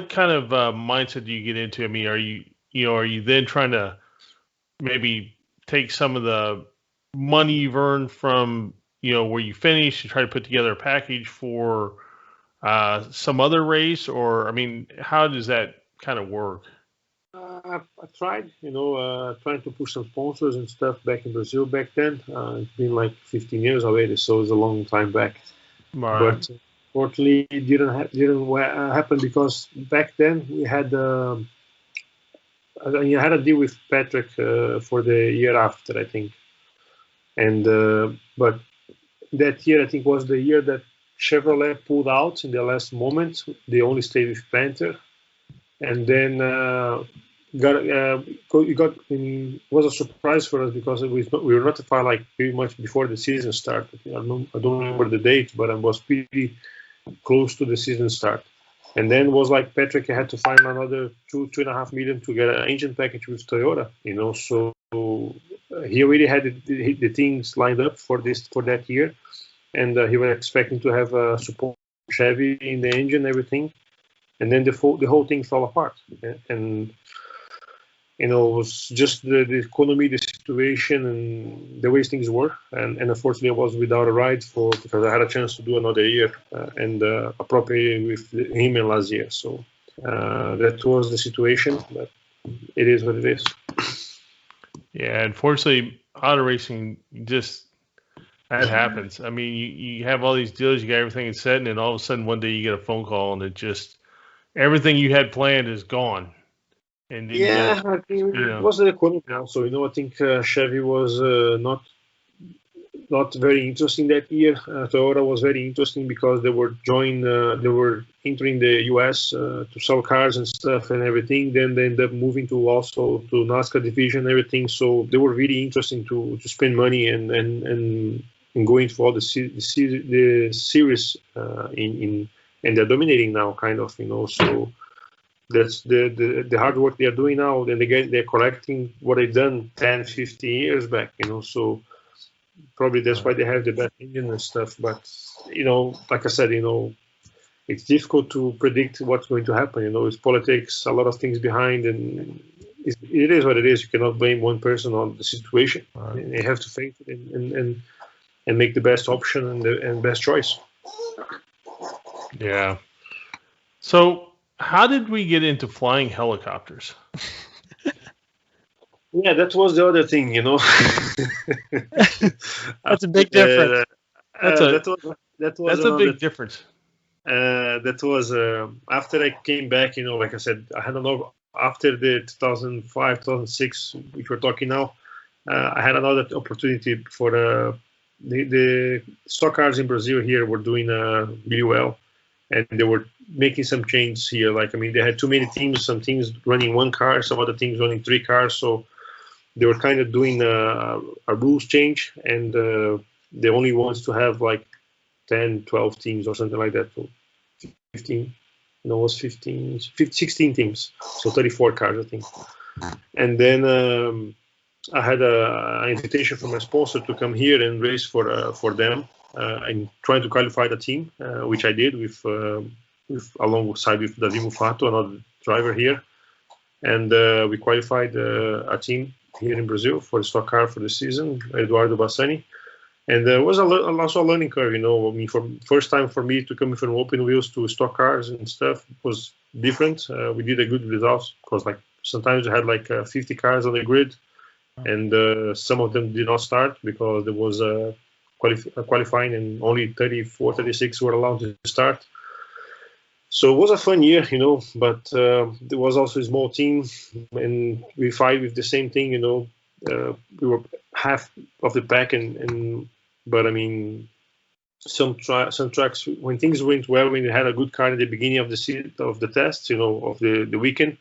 kind of mindset do you get into? I mean, are you then trying to maybe take some of the money you've earned from where you finish to try to put together a package for some other race, or I mean, how does that kind of work? I tried, trying to push some sponsors and stuff back in Brazil back then. It's been like 15 years already, so it's a long time back. Right. But fortunately, it didn't happen because back then we had I had a deal with Patrick for the year after, I think. And but that year, I think, was the year that Chevrolet pulled out in the last moment. They only stayed with Panther, and then it was a surprise for us because we were notified like pretty much before the season started. I don't remember the date, but it was pretty close to the season start. And then was like Patrick had to find another $2.5 million to get an engine package with Toyota. So he already had the things lined up for that year, and he was expecting to have a support Chevy in the engine, everything, and then the whole thing fell apart. And it was just the economy, the situation, and the way things were. And unfortunately, I was without a ride because I had a chance to do another year and a proper year with him in last year. So that was the situation, but it is what it is. Yeah, unfortunately, auto racing just that happens. I mean, you have all these deals, you got everything set, and then all of a sudden one day you get a phone call, and it just everything you had planned is gone. And yeah, I think it was the economy also. I think Chevy was not very interesting that year. Toyota was very interesting because they were entering the US to sell cars and stuff and everything. Then they ended up moving to NASCAR division and everything. So they were really interesting to spend money and going for all the series and they're dominating now, kind of. So that's the hard work they are doing now. Then they're collecting what they've done 10, 15 years back. So probably that's why they have the best engine and stuff. But like I said, it's difficult to predict what's going to happen. It's politics, a lot of things behind, and it is what it is. You cannot blame one person on the situation. Right. They have to face it and make the best option and best choice. Yeah. So, how did we get into flying helicopters? Yeah, that was the other thing, That's a big difference. That's a big difference. That was after I came back, like I said, I had another after the 2005, 2006, which we're talking now. I had another opportunity for the stock cars in Brazil here were doing really well, and they were making some changes here. Like, I mean, they had too many teams, some teams running one car, some other teams running 3 cars. So they were kind of doing a rules change, and they only wants to have like 10, 12 teams or something like that, so 15. it was 16 teams, so 34 cars, I think. And then I had an invitation from my sponsor to come here and race for them and trying to qualify the team, which I did with alongside with Davi Mufato, another driver here, and we qualified a team here in Brazil for the stock car for the season, Eduardo Bassani. And it was also a learning curve, I mean, for first time for me to come from open wheels to stock cars and stuff was different. We did a good result because like sometimes we had like 50 cars on the grid, and some of them did not start because there was qualifying and only 34, 36 were allowed to start. So it was a fun year, but there was also a small team, and we fight with the same thing, we were half of the pack, but I mean, some tracks when things went well, when you had a good car at the beginning of the test, of the weekend,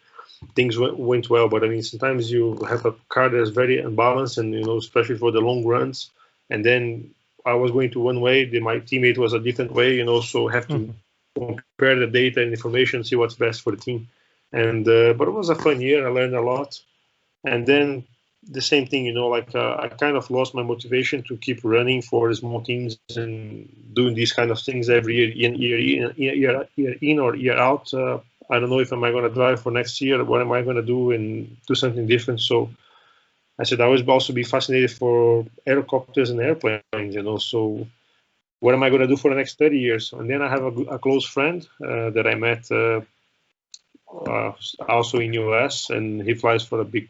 things went well. But I mean, sometimes you have a car that's very unbalanced, and especially for the long runs. And then I was going to one way, my teammate was a different way, so have to compare the data and information, see what's best for the team. And but it was a fun year. I learned a lot, and then the same thing, I kind of lost my motivation to keep running for small teams and doing these kind of things every year in or year out. I don't know if am I going to drive for next year, what am I going to do and do something different. So I said I would also be fascinated for helicopters and airplanes, so what am I going to do for the next 30 years? And then I have a close friend that I met also in US, and he flies for a big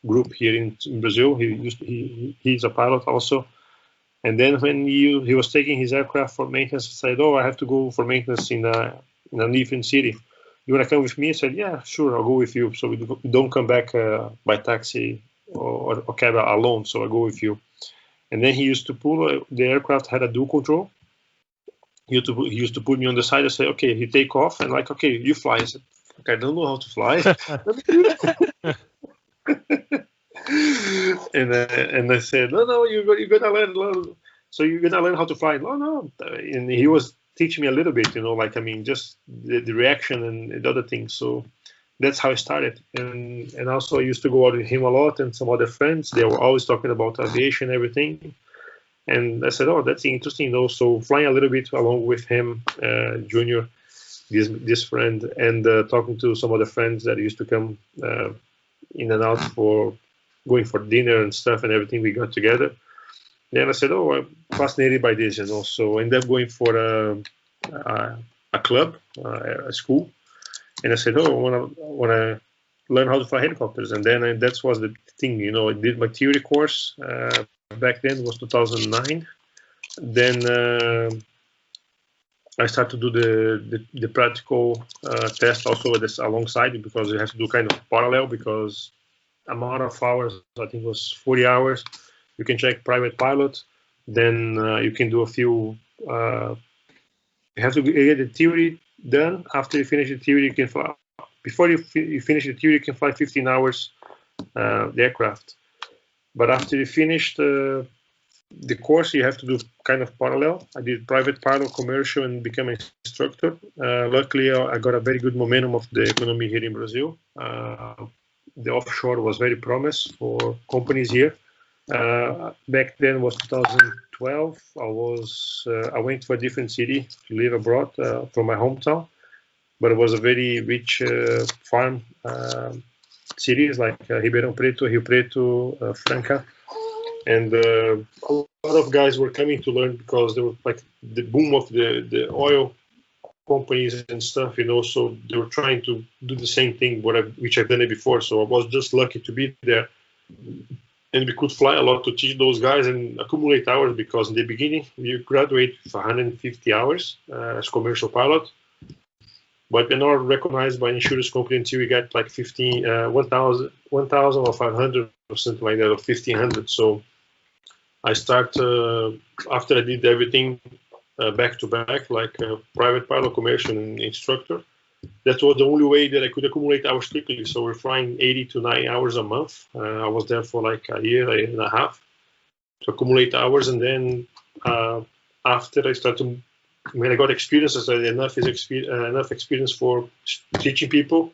group here in Brazil. He's a pilot also. And then when he was taking his aircraft for maintenance, he said, "Oh, I have to go for maintenance in a different city. You want to come with me?" I said, "Yeah, sure, I'll go with you." So we don't come back by taxi or cab alone. So I go with you. And then he used to pull the aircraft had a dual control. He used to put me on the side and say, "Okay, he take off," and like, "Okay, you fly." I said, "Okay, I don't know how to fly." And I said, no, you're gonna learn. So you're gonna learn how to fly. No. And he was teaching me a little bit, just the reaction and the other things. So that's how I started. And also I used to go out with him a lot and some other friends. They were always talking about aviation and everything. And I said, "Oh, that's interesting." So flying a little bit along with him, Junior, this friend, and talking to some other friends that used to come in and out for going for dinner and stuff and everything, we got together. Then I said, "Oh, I'm fascinated by this," So I ended up going for a club, a school, and I said, "Oh, I want to learn how to fly helicopters." And then that was the thing, I did my theory course. Back then it was 2009. Then I started to do the practical test also alongside it, because you have to do kind of parallel, because amount of hours, I think it was 40 hours. You can check private pilot. Then you can do a few. You have to get the theory done. After you finish the theory, you can fly. Before you finish the theory, you can fly 15 hours the aircraft. But after you finish the course, you have to do kind of parallel. I did private pilot, commercial, and became an instructor. Luckily, I got a very good momentum of the economy here in Brazil. The offshore was very promised for companies here. Back then was 2012. I went to a different city to live abroad from my hometown, but it was a very rich farm cities like Ribeirão Preto, Rio Preto, Franca, and a lot of guys were coming to learn because there was like the boom of the oil companies and stuff, so they were trying to do the same thing which I've done it before. So I was just lucky to be there, and we could fly a lot to teach those guys and accumulate hours, because in the beginning you graduate with 150 hours as commercial pilot, but they're not recognized by insurance company until you get like 1,000 or 500 or something like that, or 1,500. So I start after I did everything back to back, like private pilot, commercial, and instructor. That was the only way that I could accumulate hours quickly. So we're flying 80 to 90 hours a month. I was there for like a year and a half to accumulate hours, and then after I started to when I got experience, I had enough experience for teaching people.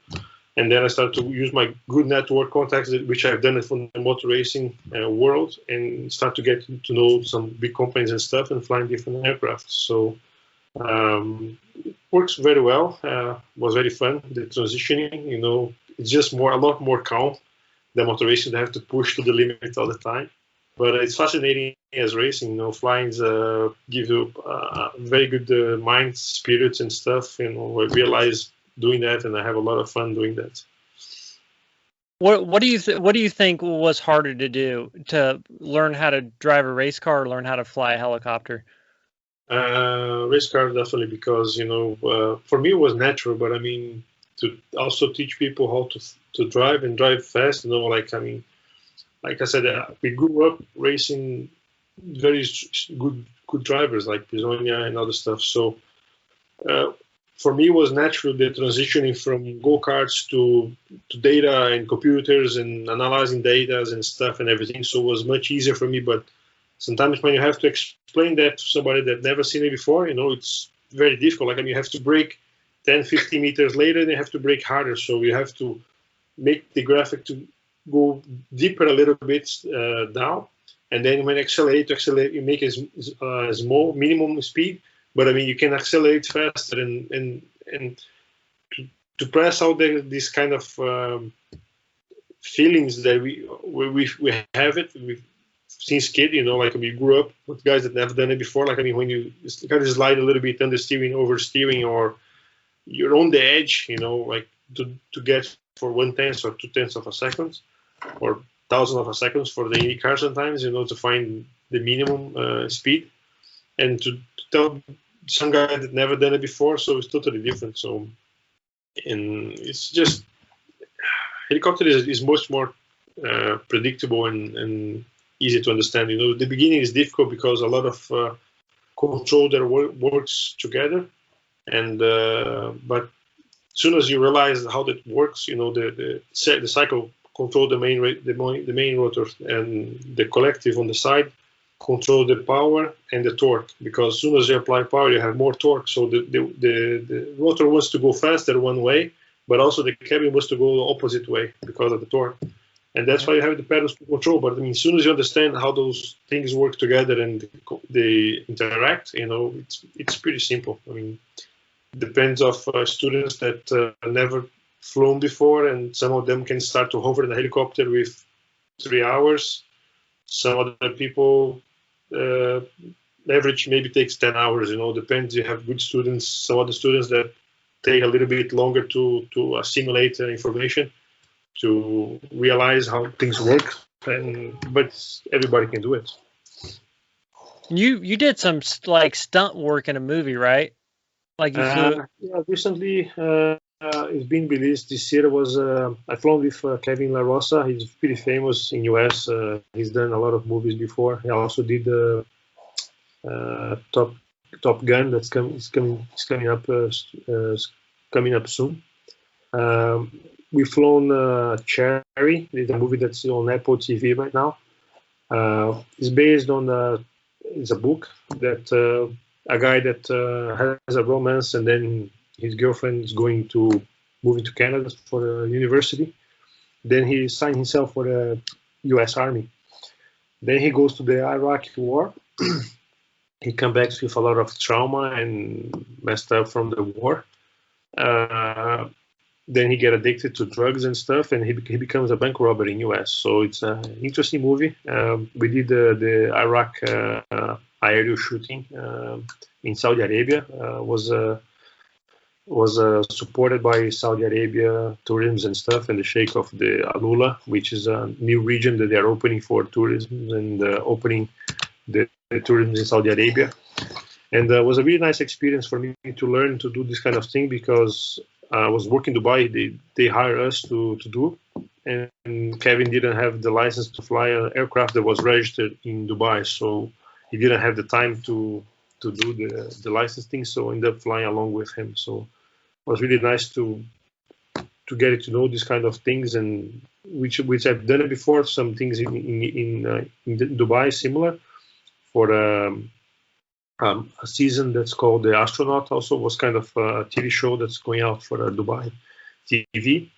And then I started to use my good network contacts, which I've done from the motor racing world, and start to get to know some big companies and stuff, and flying different aircraft. So it works very well. Was very fun. The transitioning, it's just a lot more calm. The motor racing, they have to push to the limit all the time. But it's fascinating as racing. Flying gives you very good mind, spirits, and stuff. I realize doing that, and I have a lot of fun doing that. What do you think was harder to do, to learn how to drive a race car or learn how to fly a helicopter? Race car definitely, because for me it was natural, but I mean to also teach people how to drive and drive fast. Like I said, we grew up racing very good drivers like Pisonia and other stuff. So for me, it was natural, the transitioning from go-karts to data and computers and analyzing data and stuff and everything. So it was much easier for me. But sometimes when you have to explain that to somebody that never seen it before, it's very difficult. Like, you have to brake 10, 15 meters later, and you have to brake harder. So you have to make the graphic to go deeper a little bit down. And then when you accelerate, you make a small minimum speed. But I mean, you can accelerate faster and to press out this kind of feelings that we have it since kid. Like we grew up with guys that never done it before. Like, I mean, when you kind of slide a little bit understeering, oversteering, or you're on the edge, like to get for 1/10 or 2/10 of a second, or 1,000 of a second for the IndyCar sometimes, to find the minimum speed. And to tell some guy that never done it before, so it's totally different. So, and it's just, helicopter is much more predictable and easy to understand. The beginning is difficult because a lot of control that works together, and but as soon as you realize how that works, the cycle control the main rotor, and the collective on the side control the power and the torque, because as soon as you apply power, you have more torque. So the rotor wants to go faster one way, but also the cabin wants to go the opposite way because of the torque. And that's why you have the pedals to control. But I mean, as soon as you understand how those things work together and they interact, it's pretty simple. I mean, it depends of students that never flown before, and some of them can start to hover in a helicopter with 3 hours. Some other people, average maybe takes 10 hours, depends. You have good students, some other students that take a little bit longer to assimilate information, to realize how things work, but everybody can do it. You did some like stunt work in a movie, right? Like you flew. Yeah, recently it's been released this year. I flown with Kevin LaRossa. He's pretty famous in US. He's done a lot of movies before. He also did Top Gun. That's coming up soon. We've flown Cherry. It's a movie that's on Apple TV right now. It's based on it's a book that a guy that has a romance, and then his girlfriend is moving to Canada for university. Then he signed himself for the U.S. Army. Then he goes to the Iraq War. He comes back with a lot of trauma and messed up from the war. Then he get addicted to drugs and stuff, and he becomes a bank robber in U.S. So it's an interesting movie. We did the Iraq aerial shooting in Saudi Arabia. Was supported by Saudi Arabia tourism and stuff, and the Sheikh of the Alula, which is a new region that they are opening for tourism, and opening the tourism in Saudi Arabia. And it was a really nice experience for me to learn to do this kind of thing, because I was working in Dubai. They hired us to do, and Kevin didn't have the license to fly an aircraft that was registered in Dubai, so he didn't have the time to do the license thing, so I ended up flying along with him. So it was really nice to get to know these kind of things, and which I've done it before. Some things in Dubai similar for a season that's called The Astronaut. Also was kind of a TV show that's going out for Dubai TV.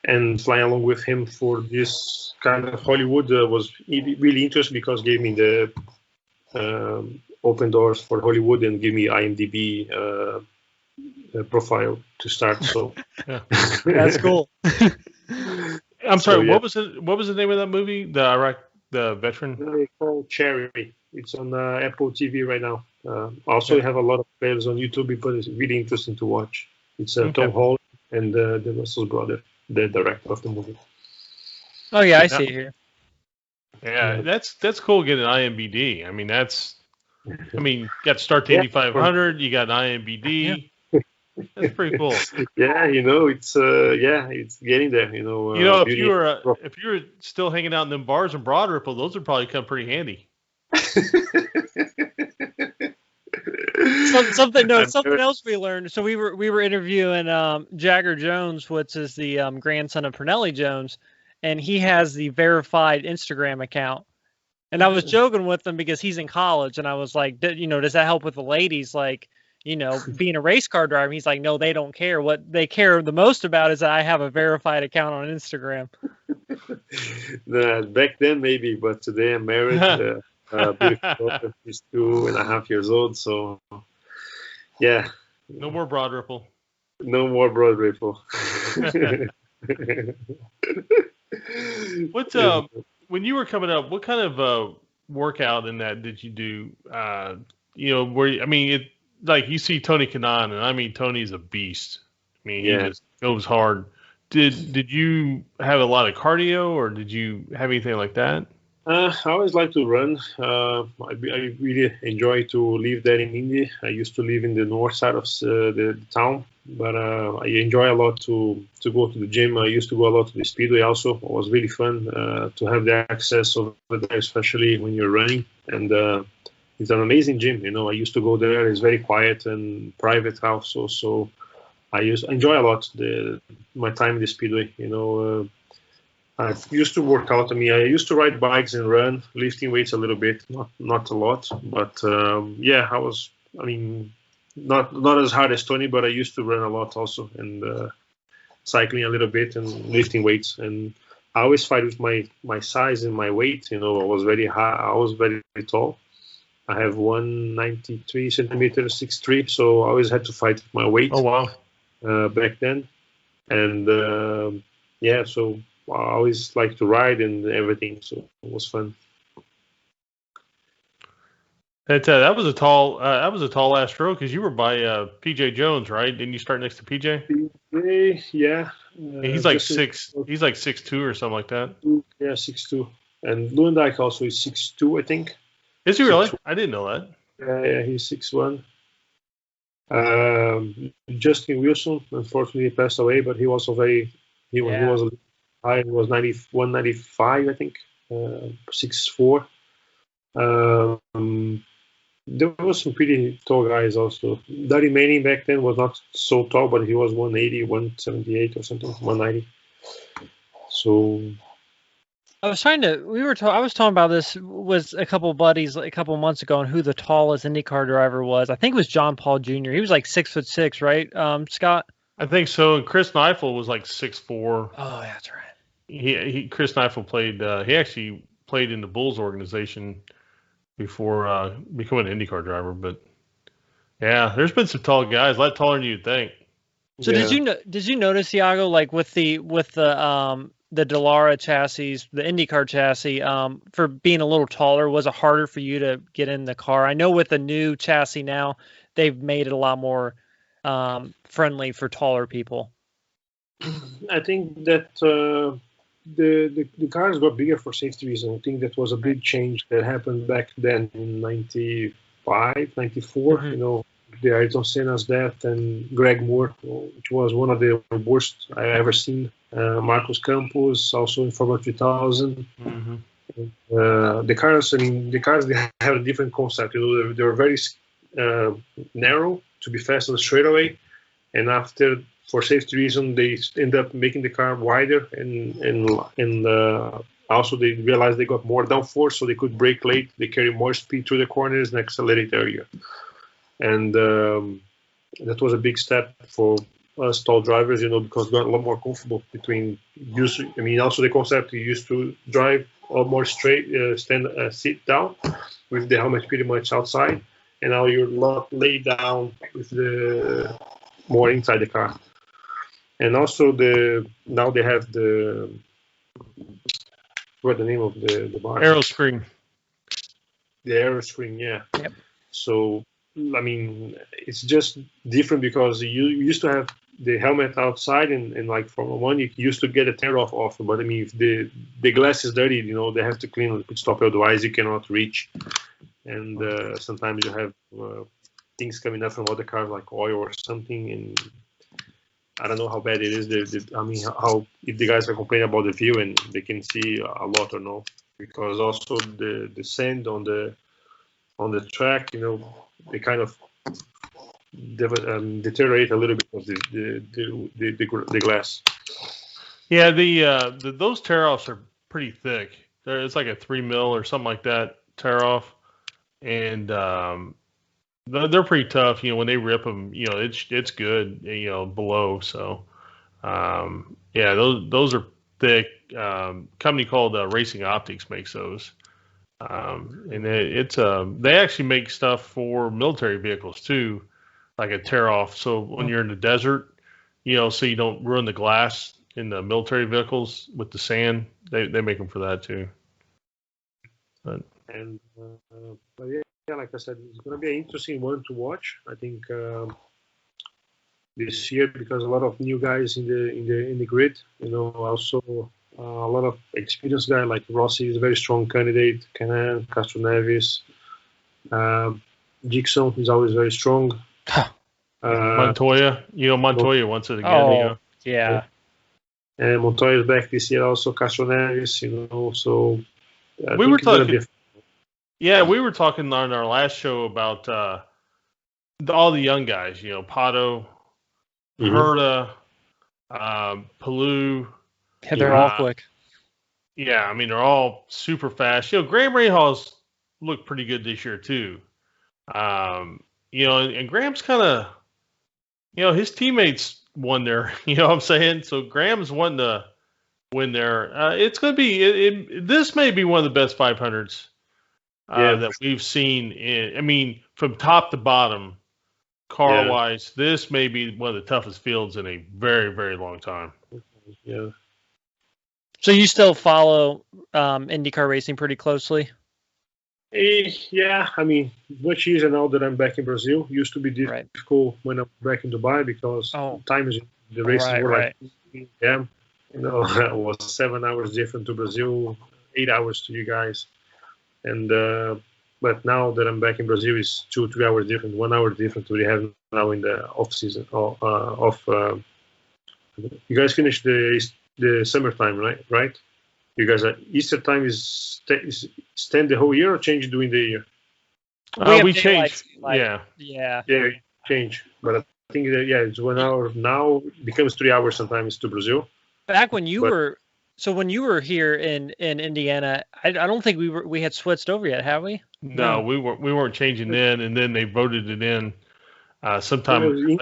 And flying along with him for this kind of Hollywood was really interesting because it gave me the open doors for Hollywood and give me IMDb profile to start. So Yeah. That's cool. I'm sorry. yeah. What was the name of that movie? The veteran. It's called Cherry. It's on Apple TV right now. Also, have a lot of players on YouTube, but it's really interesting to watch. It's Tom Holland and the Russell's brother, the director of the movie. Oh yeah, I see it here. Yeah, that's cool. Getting an IMBD. I mean, you got to start the Indy 500. You got an IMBD. That's pretty cool. Yeah, it's getting there. If you were still hanging out in them bars in Broad Ripple, those would probably come pretty handy. Something else we learned. So we were interviewing Jagger Jones, which is the grandson of Pernelli Jones, and he has the verified Instagram account. And I was joking with him because he's in college, and I was like, does that help with the ladies? Like, being a race car driver. He's like, no, they don't care. What they care the most about is that I have a verified account on Instagram. Back then maybe, but today I'm married. Beautiful daughter. She's 2.5 years old. So, yeah. No more Broad Ripple. No more Broad Ripple. When you were coming up, what kind of workout in that did you do? Like you see Tony Kanaan, and I mean Tony's a beast. I mean, he just goes hard. Did you have a lot of cardio, or did you have anything like that? I always like to run. I really enjoy to live there in Indy. I used to live in the north side of the town, but I enjoy a lot to go to the gym. I used to go a lot to the Speedway also. It was really fun to have the access over there, especially when you're running. And it's an amazing gym. I used to go there. It's very quiet and private also. So I enjoy a lot my time in the Speedway. I used to work out. I used to ride bikes and run, lifting weights a little bit, not a lot, but I was. Not as hard as Tony, but I used to run a lot also, and cycling a little bit and lifting weights. And I always fight with my size and my weight. I was very high. I was very, very tall. I have 193 centimeters, 6'3", so I always had to fight with my weight. Oh wow! Back then, and so I always liked to ride and everything, so it was fun. That was a tall last stroke because you were by PJ Jones, right? Didn't you start next to PJ? Yeah. He's like 6'2" or something like that. Yeah, 6'2", and Lewandijk also is 6'2", I think. Is he really? I didn't know that. Yeah, he's 6'1". Justin Wilson, unfortunately, passed away, but he was he was high. He was 195, I think, 6'4". There was some pretty tall guys also. Daddy Manning back then was not so tall, but he was 180, 178 or something, 190. So I was talking about this with a couple of buddies a couple of months ago on who the tallest IndyCar driver was. I think it was John Paul Jr. He was like 6'6", right, Scott? I think so. And Chris Neifel was like 6'4". Oh, that's right. Chris Neifel played. He actually played in the Bulls organization before becoming an IndyCar driver. But yeah, there's been some tall guys, a lot taller than you'd think. So did you notice, Thiago, like with the Dallara chassis, the IndyCar chassis, for being a little taller, was it harder for you to get in the car? I know with the new chassis now, they've made it a lot more friendly for taller people. I think that the cars got bigger for safety reasons. I think that was a big change that happened back then in 95, 94. Mm-hmm. The Ayrton Senna's death and Greg Moore, which was one of the worst I ever seen. Marcos Campos, also in Formula 3000. Mm-hmm. The cars, they have a different concept. They were very narrow to be fast on the straightaway, and after, for safety reason, they end up making the car wider and Also, they realized they got more downforce, so they could brake late. They carry more speed through the corners and accelerate earlier. And that was a big step for us tall drivers, because we got a lot more comfortable between also the concept you used to drive a lot more straight, sit down with the helmet pretty much outside, and now you're a lot laid down with the more inside the car. And also now they have what's the name of the bar? Aero screen. The aero screen, yeah. Yep. So, I mean, it's just different because you used to have the helmet outside and like Formula One, you used to get a tear off often. But I mean, if the glass is dirty, they have to clean the pit stop, otherwise you cannot reach. And sometimes you have things coming up from other cars like oil or something, and I don't know how bad it is. How if the guys are complaining about the view and they can see a lot or no, because also the sand on the track, they kind of deteriorate a little bit of the glass. Yeah, those tear offs are pretty thick. It's like a 3 mil or something like that tear off, and they're pretty tough. When they rip them, it's good. Below. So yeah, those are thick. Company called Racing Optics makes those. And they actually make stuff for military vehicles too, like a tear off. So when you're in the desert, so you don't ruin the glass in the military vehicles with the sand, they make them for that too. But yeah, like I said, it's going to be an interesting one to watch. I think this year, because a lot of new guys in the grid, also. A lot of experienced guys like Rossi is a very strong candidate. Canan, Castro Neves, Dixon is always very strong. Montoya, Montoya wants it again. Oh, yeah. And Montoya is back this year also. Castro Neves, so we were talking. Yeah, we were talking on our last show about all the young guys. Pato, Herta, Palou. Yeah, they're all quick. Yeah, I mean, they're all super fast. Graham Rahals looked pretty good this year, too. And Graham's kind of, his teammates won there. You know what I'm saying? So Graham's won to win there. It's going to be, this may be one of the best 500s that we've seen. From top to bottom, car-wise, this may be one of the toughest fields in a very, very long time. Yeah. So you still follow IndyCar racing pretty closely? Yeah, much easier now that I'm back in Brazil. Used to be difficult when I'm back in Dubai because times the races were like 8 p.m. It was 7 hours different to Brazil, 8 hours to you guys. And but now that I'm back in Brazil, it's 2-3 hours different, 1 hour different to we have now in the off season. You guys finished the summertime, right? You guys Easter time is stand the whole year or change during the year? We changed. Change. But I think it's 1 hour now. It becomes 3 hours sometimes to Brazil. Back when you were here in Indiana, I don't think we had switched over yet, have we? No, we weren't changing then, and then they voted it in sometime.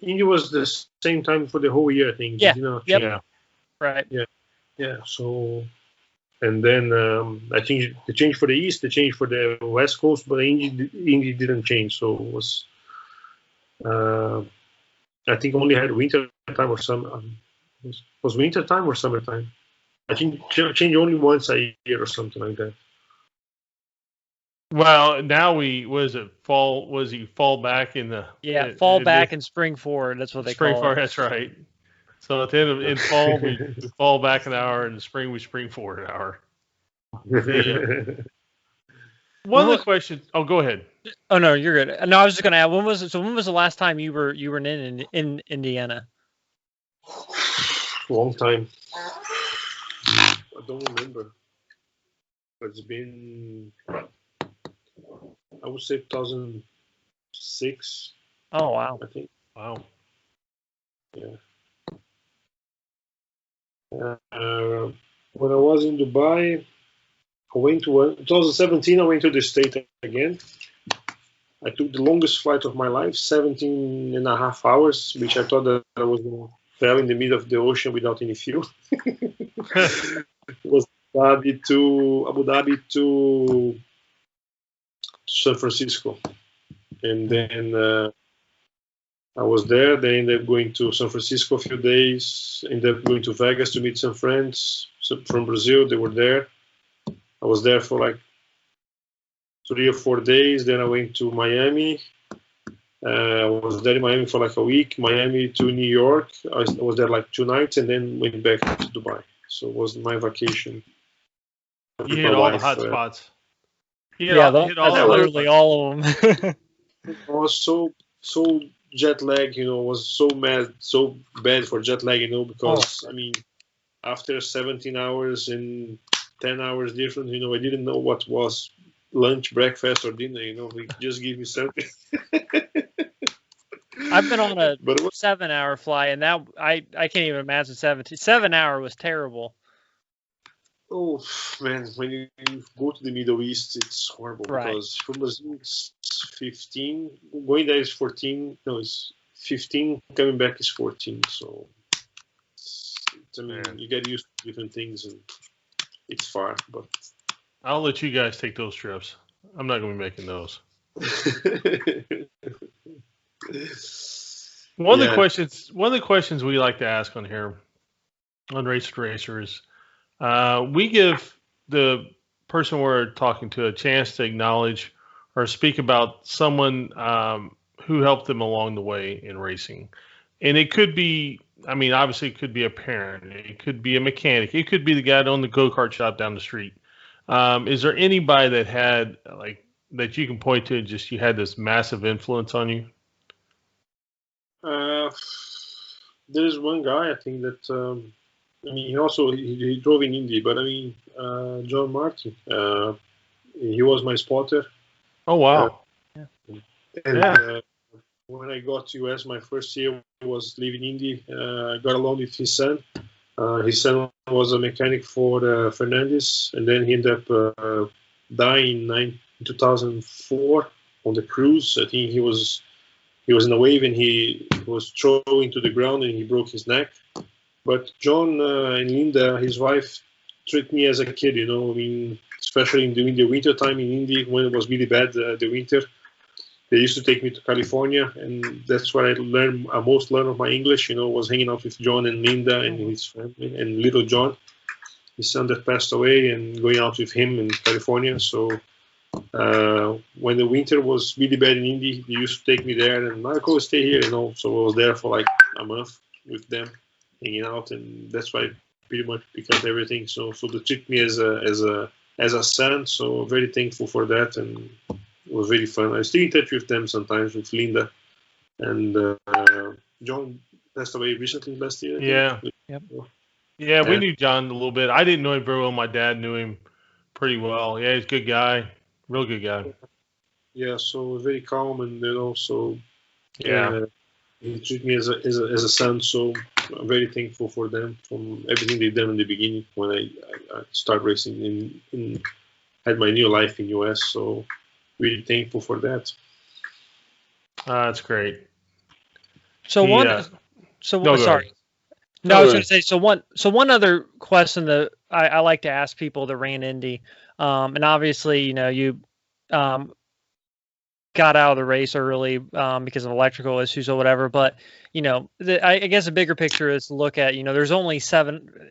Indy was the same time for the whole year, I think. Yeah. Right. Yeah. So, and then I think the change for the East, the change for the West Coast, but Indy didn't change. So it was, I think only had winter time or summer. Was winter time or summertime? I think change only once a year or something like that. Well, now fall? Was he fall back in the? Yeah, fall back and spring forward. That's what they call it. Spring forward. That's right. So at the end in fall we fall back an hour, and in spring we spring forward an hour. One of the questions. Oh, go ahead. Oh no, you're good. No, I was just going to add. When was the last time you were in Indiana? Long time. I don't remember. It's been, I would say 2006. Oh wow! I think. Wow. Yeah. When I was in Dubai, I went to 2017. I went to the state again. I took the longest flight of my life, 17 and a half hours, which I thought that I was going to fell in the middle of the ocean without any fuel. It was Abu Dhabi to San Francisco. And then I was there. They ended up going to San Francisco a few days, ended up going to Vegas to meet some friends from Brazil. They were there. I was there for like 3 or 4 days. Then I went to Miami. I was there in Miami for like a week. Miami to New York. I was there like 2 nights and then went back to Dubai. So it was my vacation. You hit all the hot spots. Literally all of them. I was so jet lag, was so bad for jet lag, because I mean, after 17 hours and 10 hours difference, I didn't know what was lunch, breakfast, or dinner. They just give me something. I've been on a 7-hour flight, and that I can't even imagine 7-hour was terrible. Oh man, when you go to the Middle East, it's horrible, right? Because from Brazil it's 15, going there is 14. No, it's 15. Coming back is 14. So you get used to different things, and it's far. But I'll let you guys take those trips. I'm not going to be making those. One of the questions we like to ask on here on Race to Racer is, we give the person we're talking to a chance to acknowledge or speak about someone who helped them along the way in racing. And it could be, obviously it could be a parent, it could be a mechanic, it could be the guy that owned the go-kart shop down the street. Is there anybody that had, that you can point to, just you had this massive influence on you? There's one guy, I think that, he drove in Indy, but John Martin, he was my spotter. Oh, wow. When I got to US, my first year was living in Indy. I got along with his son. His son was a mechanic for Fernandez, and then he ended up dying in 2004 on the cruise. I think he was in a wave and he was thrown into the ground and he broke his neck. But John and Linda, his wife, treated me as a kid, especially during the winter time in Indy when it was really bad, the winter. They used to take me to California, and that's where I most learned of my English, was hanging out with John and Linda and his family, and little John, his son that passed away, and going out with him in California. So when the winter was really bad in Indy, they used to take me there, and I could stay here, So I was there for like a month with them, hanging out, and that's why I pretty much picked up everything. So they treat me as a son. So I'm very thankful for that, and it was very fun. I stay in touch with them sometimes, with Linda, and John passed away recently last year. Yeah. Yep. Yeah, we knew John a little bit. I didn't know him very well. My dad knew him pretty well. Yeah, he's a good guy. Real good guy. Yeah, so very calm, and yeah, he treated me as a son. So I'm very thankful for them from everything they've done in the beginning when I started racing in had my new life in US. So really thankful for that. That's great. So sorry. No, I was going to say, so one other question that I like to ask people that ran Indy, and obviously, you got out of the race early because of electrical issues or whatever, but, I guess a bigger picture is to look at, there's only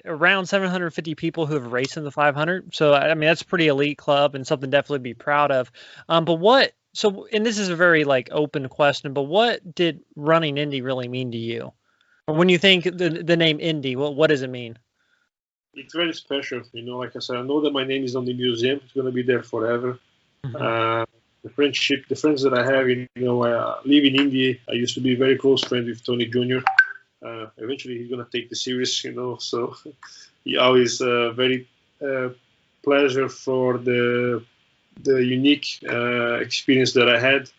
around 750 people who have raced in the 500. So, that's a pretty elite club and something definitely to be proud of. And this is a very open question, but what did running Indy really mean to you? When you think the name Indy, what does it mean? It's very special. Like I said, I know that my name is on the museum. It's going to be there forever. Mm-hmm. The friends that I have, I live in Indy. I used to be a very close friend with Tony Jr. Eventually, he's going to take the series, so he always very pleasure for the unique experience that I had.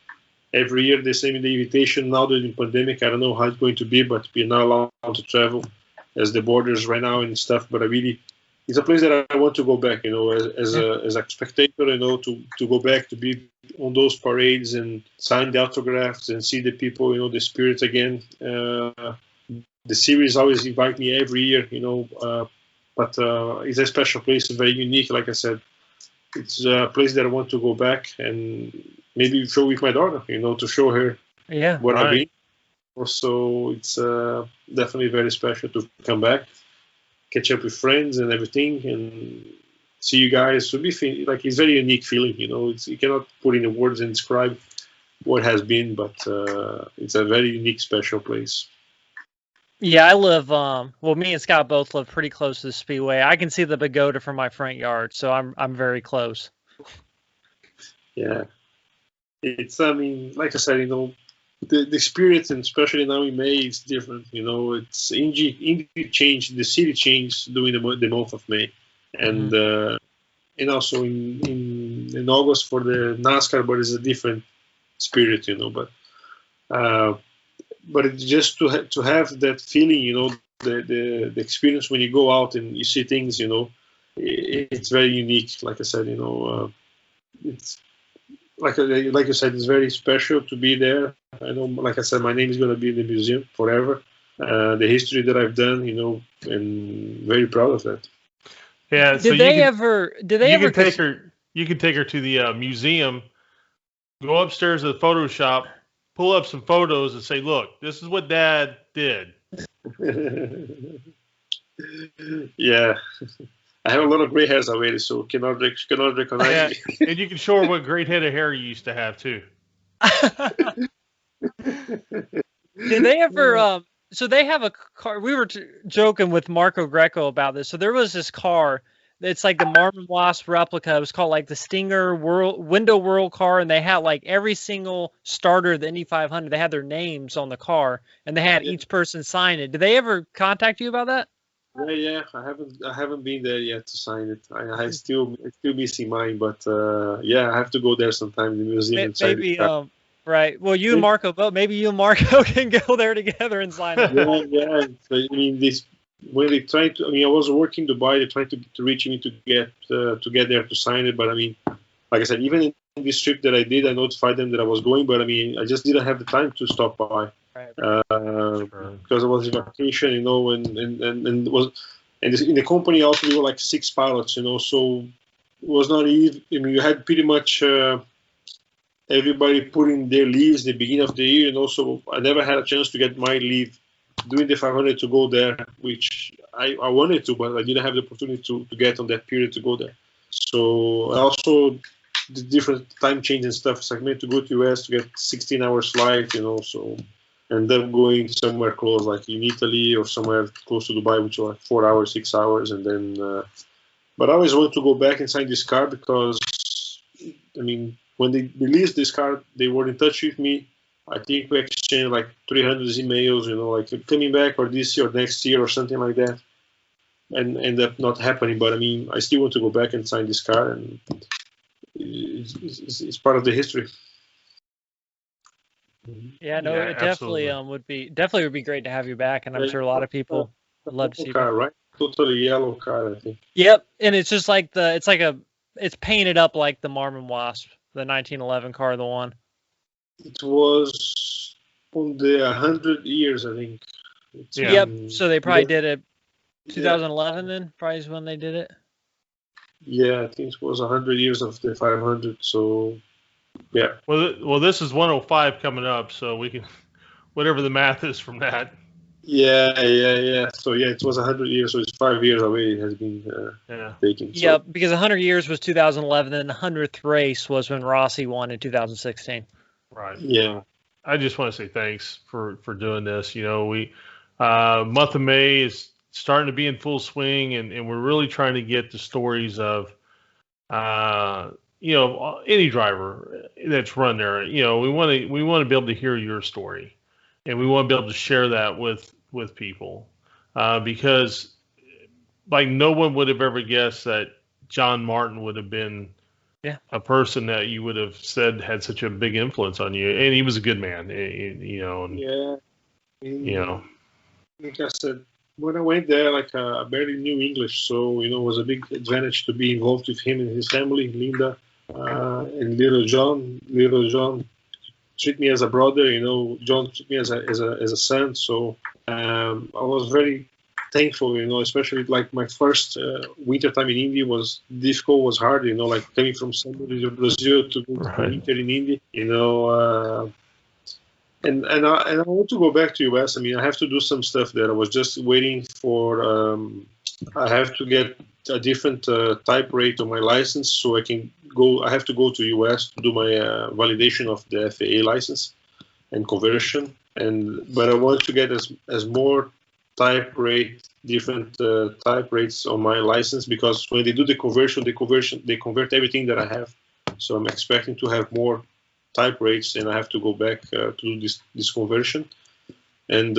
Every year they send me the invitation. Now during the pandemic, I don't know how it's going to be, but we're not allowed to travel as the borders right now and stuff. But I really it's a place that I want to go back, as a spectator, to go back, to be on those parades and sign the autographs and see the people, the spirits again. The series always invite me every year, but it's a special place, very unique. Like I said, it's a place that I want to go back and maybe show with my daughter, to show her what I've been. Also, it's definitely very special to come back, catch up with friends and everything, and see you guys. To be it's a very unique feeling, you cannot put in words and describe what has been, but it's a very unique, special place. Yeah, I live. Me and Scott both live pretty close to the Speedway. I can see the pagoda from my front yard, so I'm very close. Yeah, it's. I mean, like I said, the spirit, and especially now in May, is different. It's Indy changed, the city changed during the month of May, and also in August for the NASCAR, but it's a different spirit, But it's just to have that feeling, the experience when you go out and you see things, it's very unique. Like I said, it's like you said, it's very special to be there. I know, like I said, my name is going to be in the museum forever. The history that I've done, and very proud of that. Yeah. Did they ever? You can take her to the museum. Go upstairs to the Photoshop. Pull up some photos and say, "Look, this is what Dad did." Yeah, I have a lot of gray hairs already, so cannot recognize me. And you can show her what great head of hair you used to have too. Did they ever? So they have a car. We were joking with Marco Greco about this. So there was this car. It's like the Marvin Wasp replica. It was called like the Stinger Window World car, and they had like every single starter of the Indy 500. They had their names on the car, and they had each person sign it. Did they ever contact you about that? Yeah. I haven't been there yet to sign it. I still missing mine, but I have to go there sometime in the museum. Maybe right. Well, you and Marco, but maybe you and Marco can go there together and sign it. Yeah. I mean, when they tried to, I was working in Dubai. They tried to reach me to get there to sign it, but I mean, like I said, even in this trip that I did, I notified them that I was going, but I mean, I just didn't have the time to stop by because I was on vacation, and was, and in the company also we were like 6 pilots, so it was not easy. I mean, you had pretty much everybody putting their leaves at the beginning of the year, and also I never had a chance to get my leave doing the 500 to go there, which I wanted to, but I didn't have the opportunity to get on that period to go there. So also the different time change and stuff. So I meant to go to US to get 16 hours flight, so and then going somewhere close, like in Italy or somewhere close to Dubai, which was like 4 hours, 6 hours, and then. But I always want to go back and sign this car because, I mean, when they released this car, they were in touch with me. I think we exchanged like 300 emails, like coming back or this year or next year or something like that, and ended up not happening. But I mean, I still want to go back and sign this car, and it's part of the history. Yeah, no, it definitely would be great to have you back, and I'm sure a lot of people would love to see car, right? Totally yellow car, I think. Yep, and it's just like it's painted up like the Marvin Wasp, the 1911 car, the one. It was on the 100 years, I think. Yep. So they probably did it 2011 then, probably is when they did it. Yeah, I think it was 100 years of the 500. So, yeah. Well, this is 105 coming up, so we can, whatever the math is from that. Yeah. So, it was 100 years, so it's 5 years away. It has been taken. So. Yeah, because 100 years was 2011, and the 100th race was when Rossi won in 2016. Right. Yeah. I just want to say thanks for doing this. We month of May is starting to be in full swing, and we're really trying to get the stories of any driver that's run there. We want to be able to hear your story, and we want to be able to share that with people because like no one would have ever guessed that John Martin would have been a person that you would have said had such a big influence on you, and he was a good man, Yeah. Like I said, when I went there, like I barely knew English, so it was a big advantage to be involved with him and his family, Linda and little John. Little John treat me as a brother, John treat me as a son. So I was very thankful, especially like my first winter time in Indy was difficult, was hard, like coming from somebody to Brazil to go to winter in Indy, and I want to go back to US. I mean, I have to do some stuff there. I was just waiting for. I have to get a different type rate on my license, so I can go. I have to go to US to do my validation of the FAA license and conversion. But I want to get as more type rate, different type rates on my license, because when they do the conversion, they convert everything that I have. So I'm expecting to have more type rates, and I have to go back to do this conversion. And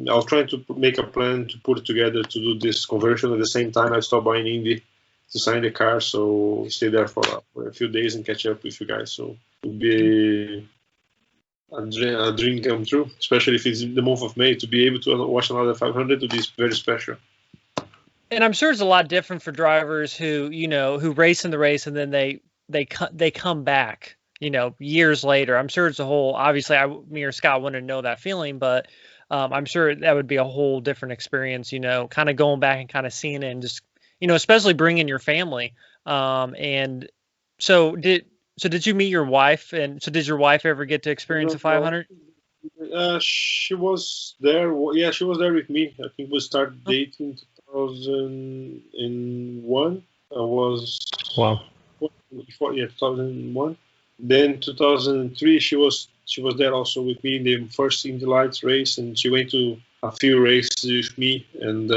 I'll try to make a plan to put it together to do this conversion. At the same time, I stop by in Indy to sign the car, so stay there for a few days and catch up with you guys. So it would be a dream come true, especially if it's in the month of May. To be able to watch another 500 would be very special. And I'm sure it's a lot different for drivers who race in the race and then they come back, years later. I'm sure it's a whole, obviously me or Scott wouldn't know that feeling, but I'm sure that would be a whole different experience, kind of going back and kind of seeing it and just, especially bringing your family. And so did you meet your wife? And so did your wife ever get to experience a 500? She was there. Yeah, she was there with me. I think we started dating 2001. I was 2001. Then 2003, she was there also with me in the first Indy Lights race, and she went to a few races with me. And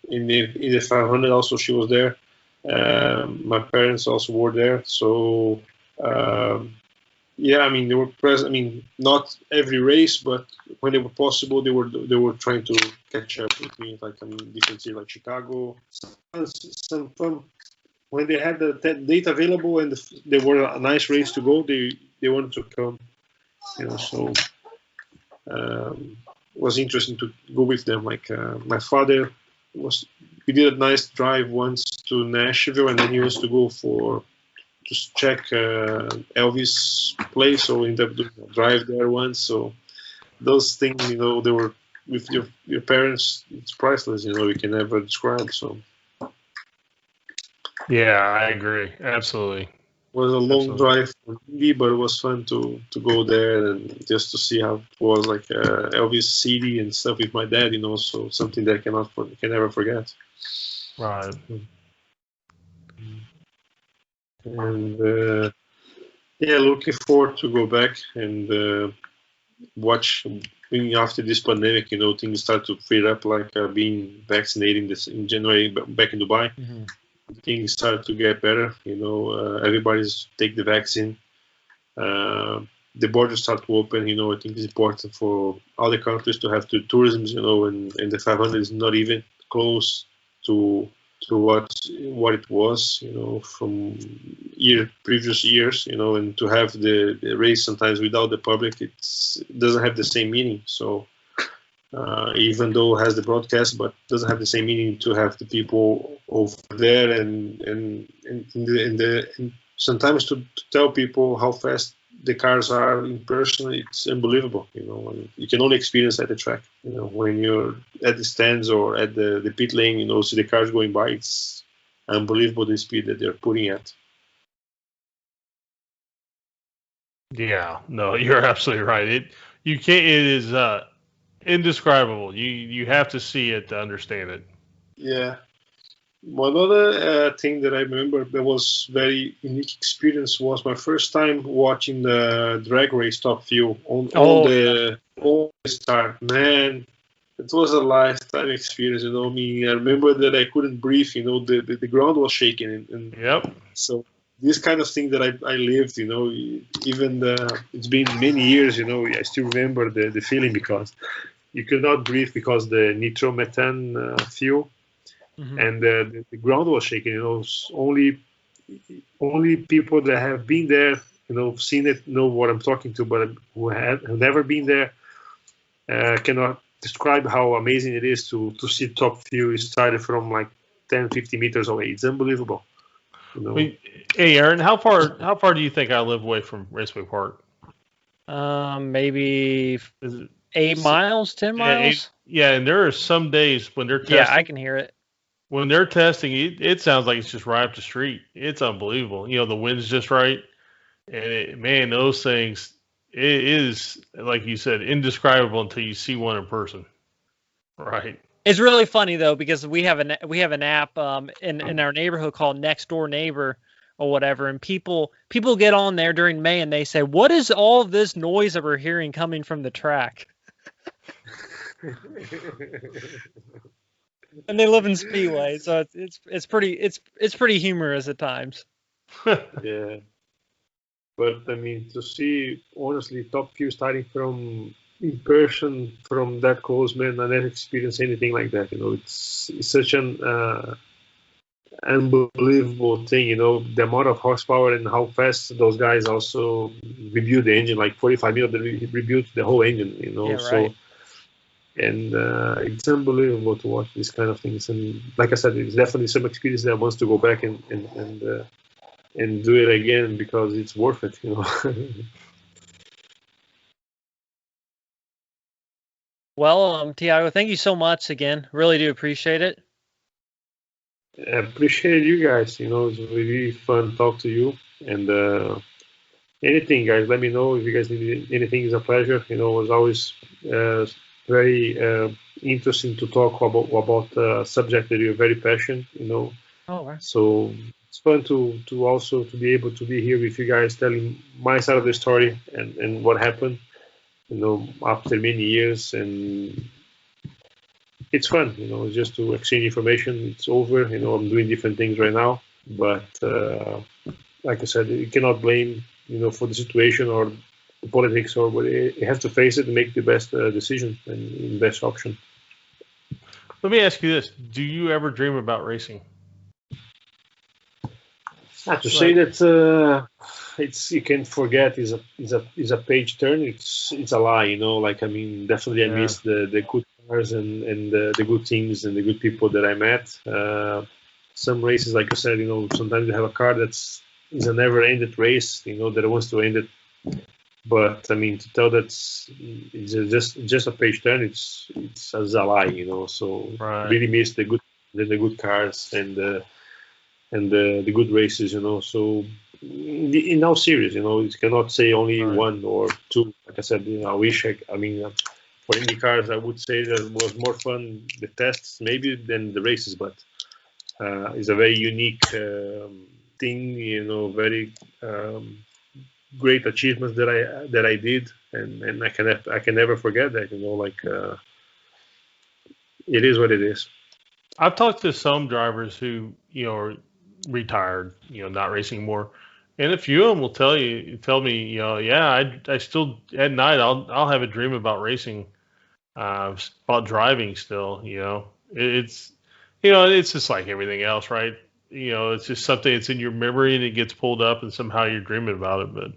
in the 500 also she was there. My parents also were there. So yeah, I mean they were present. I mean not every race, but when they were possible, they were trying to catch up with me. Like different cities like Chicago, some fun. When they had the date available and they were a nice race to go, they wanted to come. So it was interesting to go with them. Like my father we did a nice drive once to Nashville, and then he was to go to check Elvis' place, so we ended up doing a drive there once. So those things, they were with your parents, it's priceless. You can never describe. So. Yeah, I agree. Absolutely. It was a long drive for Indy, but it was fun to go there and just to see how it was, like Elvis City and stuff with my dad, so something that I can never forget. Right. And yeah, looking forward to go back and watch. After this pandemic, things start to free up, like being vaccinated in January back in Dubai. Mm-hmm. Things start to get better. Everybody's take the vaccine. The borders start to open. I think it's important for other countries to have the tourism. And the 500 is not even close to what it was. From previous years. And to have the race sometimes without the public, it doesn't have the same meaning. So. Even though it has the broadcast, but doesn't have the same meaning to have the people over there and sometimes to tell people how fast the cars are in person. It's unbelievable. You can only experience at the track. When you're at the stands or at the pit lane, see the cars going by. It's unbelievable the speed that they're putting at. Yeah, no, you're absolutely right. It is indescribable. You have to see it to understand it. Yeah. One other thing that I remember that was very unique experience was my first time watching the drag race Top Fuel on the start. Man, it was a lifetime experience. I remember that I couldn't breathe. The ground was shaking. And yep. So this kind of thing that I lived, even it's been many years, I still remember the feeling, because you could not breathe because the nitromethane fuel, mm-hmm. and the ground was shaking. Only people that have been there, seen it, know what I'm talking to, but who have never been there cannot describe how amazing it is to see top view started from like 10, 50 meters away. It's unbelievable. You know? Hey, Aaron, how far do you think I live away from Raceway Park? Maybe 8 miles, 10 miles. Yeah, and there are some days when they're testing. Yeah, I can hear it. When they're testing, it sounds like it's just right up the street. It's unbelievable. You know, the wind's just right, and man, those things, it is, like you said, indescribable until you see one in person. Right. It's really funny though, because we have an app in our neighborhood called Next Door Neighbor or whatever, and people get on there during May and they say, "What is all this noise that we're hearing coming from the track?" And they live in Speedway, so it's pretty humorous at times. Yeah, but I mean, to see honestly top view starting from in person from that close, man, I never experienced anything like that. You know, it's such an unbelievable thing. You know, the amount of horsepower and how fast those guys also rebuild the engine. Like 45 minutes, they rebuild the whole engine. You know, yeah, right. So. And it's unbelievable to watch these kind of things. And like I said, it's definitely some experience that wants to go back and do it again because it's worth it, you know. Well, Thiago, thank you so much again. Really do appreciate it. I appreciate you guys. You know, it's really fun to talk to you. And anything, guys, let me know if you guys need anything. It's a pleasure. You know, it's always very interesting to talk about a subject that you're very passionate, you know. Oh, right. So it's fun to also to be able to be here with you guys, telling my side of the story and what happened, you know, after many years. And it's fun, you know, just to exchange information. It's over, you know. I'm doing different things right now, but like I said, you cannot blame, you know, for the situation or the politics or what. You have to face it and make the best decision and the best option. Let me ask you this: do you ever dream about racing? Not to say that it's you can forget is a page turn. It's a lie, you know. Like, I mean, definitely I miss the good cars and the good teams and the good people that I met. Some races, like I said, you know, sometimes you have a car is a never-ended race, you know, that wants to end it. But I mean, to tell that it's just a page turn, it's a lie, you know. So really miss the good cars and the good races, you know. So in all series, you know, you cannot say only one or two. Like I said, you know, I wish I mean, for IndyCars, I would say that it was more fun the tests maybe than the races, but it's a very unique thing, you know, very great achievements that I did, and I can never forget that, you know. Like it is what it is. I've talked to some drivers who, you know, are retired, you know, not racing more, and a few of them will tell me, you know, yeah, I still at night I'll have a dream about racing, about driving still, you know. It's, you know, it's just like everything else, right? You know, it's just something that's in your memory and it gets pulled up and somehow you're dreaming about it. But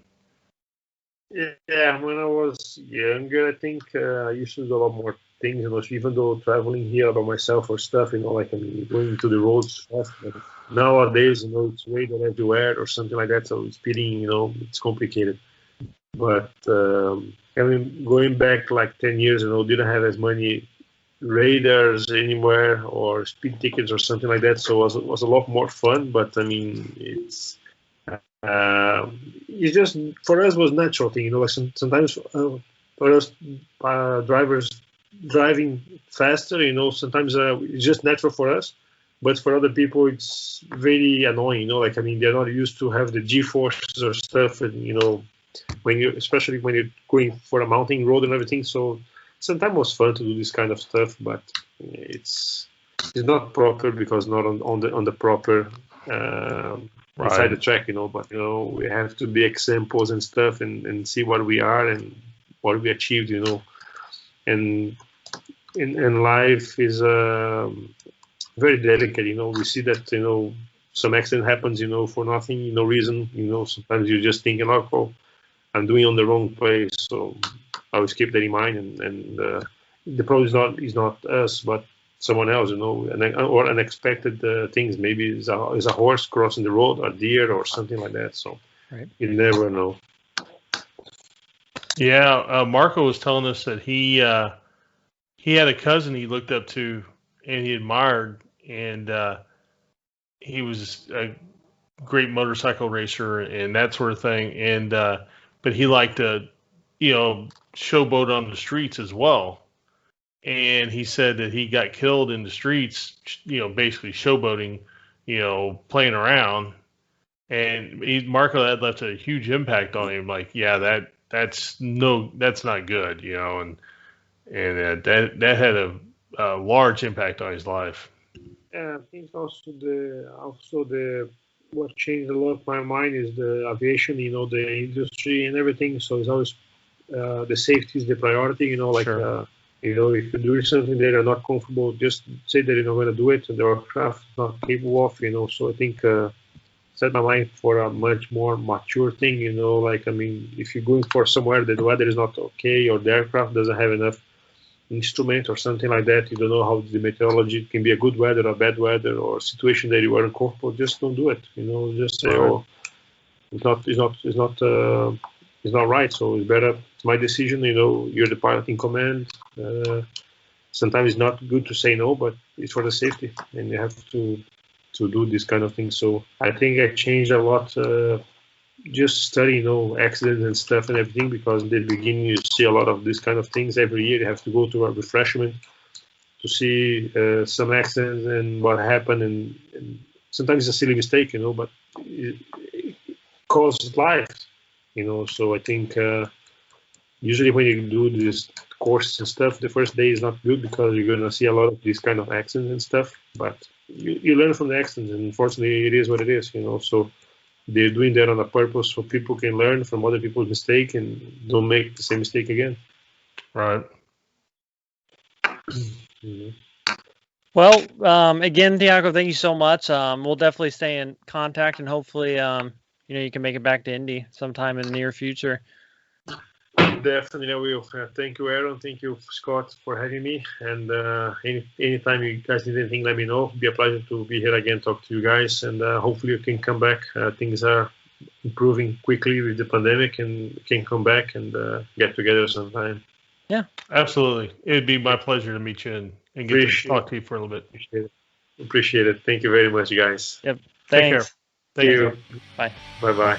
yeah, when I was younger, I think I used to do a lot more things, you know, even though traveling here by myself or stuff, you know, like, I mean, going to the roads fast. But nowadays, you know, it's radar everywhere or something like that, so speeding, you know, it's complicated. But I mean, going back like 10 years, you know, didn't have as many radars anywhere or speed tickets or something like that, so it was a lot more fun. But I mean, it's just for us was natural thing, you know. Like sometimes for us drivers driving faster, you know, sometimes it's just natural for us, but for other people it's very annoying, you know. Like, I mean, they're not used to have the G-forces or stuff, and you know, especially when you're going for a mountain road and everything. So sometimes it was fun to do this kind of stuff, but it's not proper because not on the proper inside the track, you know. But you know, we have to be examples and stuff and see what we are and what we achieved, you know. And in life is very delicate, you know. We see that, you know, some accident happens, you know, for nothing, no reason, you know. Sometimes you're just thinking, oh, I'm doing on the wrong place. So I always keep that in mind, and the problem is not us, but someone else, or unexpected things. Maybe it's a horse crossing the road, or deer, or something like that. So you never know. Yeah, Marco was telling us that he had a cousin he looked up to and he admired, and he was a great motorcycle racer and that sort of thing. And but he liked to, showboat on the streets as well. And he said that he got killed in the streets, basically showboating, playing around. And Marco had left a huge impact on him. Like, yeah, that's not good, and that had a large impact on his life. I think also what changed a lot my mind is the aviation, the industry and everything. So it's always the safety is the priority, Sure. If you're doing something that you're not comfortable, just say that you're not going to do it, and the aircraft is not capable of, So I think set my mind for a much more mature thing, if you're going for somewhere that the weather is not okay or the aircraft doesn't have enough instrument or something like that, you don't know how the meteorology can be a good weather or bad weather or situation that you are uncomfortable, just don't do it. Just say, oh, it's not right. So it's better. It's my decision. You're the pilot in command. Sometimes it's not good to say no, but it's for the safety, and you have to do this kind of thing. So I think I changed a lot. Just study, accidents and stuff and everything, because in the beginning you see a lot of these kind of things every year. You have to go to a refreshment to see some accidents and what happened, and sometimes it's a silly mistake, but it causes life, So I think usually when you do this courses and stuff, the first day is not good because you're gonna see a lot of these kind of accidents and stuff. But you learn from the accidents, and unfortunately, it is what it is, So they're doing that on a purpose so people can learn from other people's mistake and don't make the same mistake again. Right. Well, again, Thiago, thank you so much. We'll definitely stay in contact, and hopefully, you can make it back to Indy sometime in the near future. Definitely, I will. Thank you, Aaron. Thank you, Scott, for having me. And anytime you guys need anything, let me know. It'll be a pleasure to be here again, talk to you guys, and hopefully you can come back. Things are improving quickly with the pandemic, and we can come back and get together sometime. Yeah, absolutely. It'd be my pleasure to meet you and get to talk to you for a little bit. Appreciate it. Thank you very much, guys. Yep. Take care. Thank you. Bye. Bye-bye.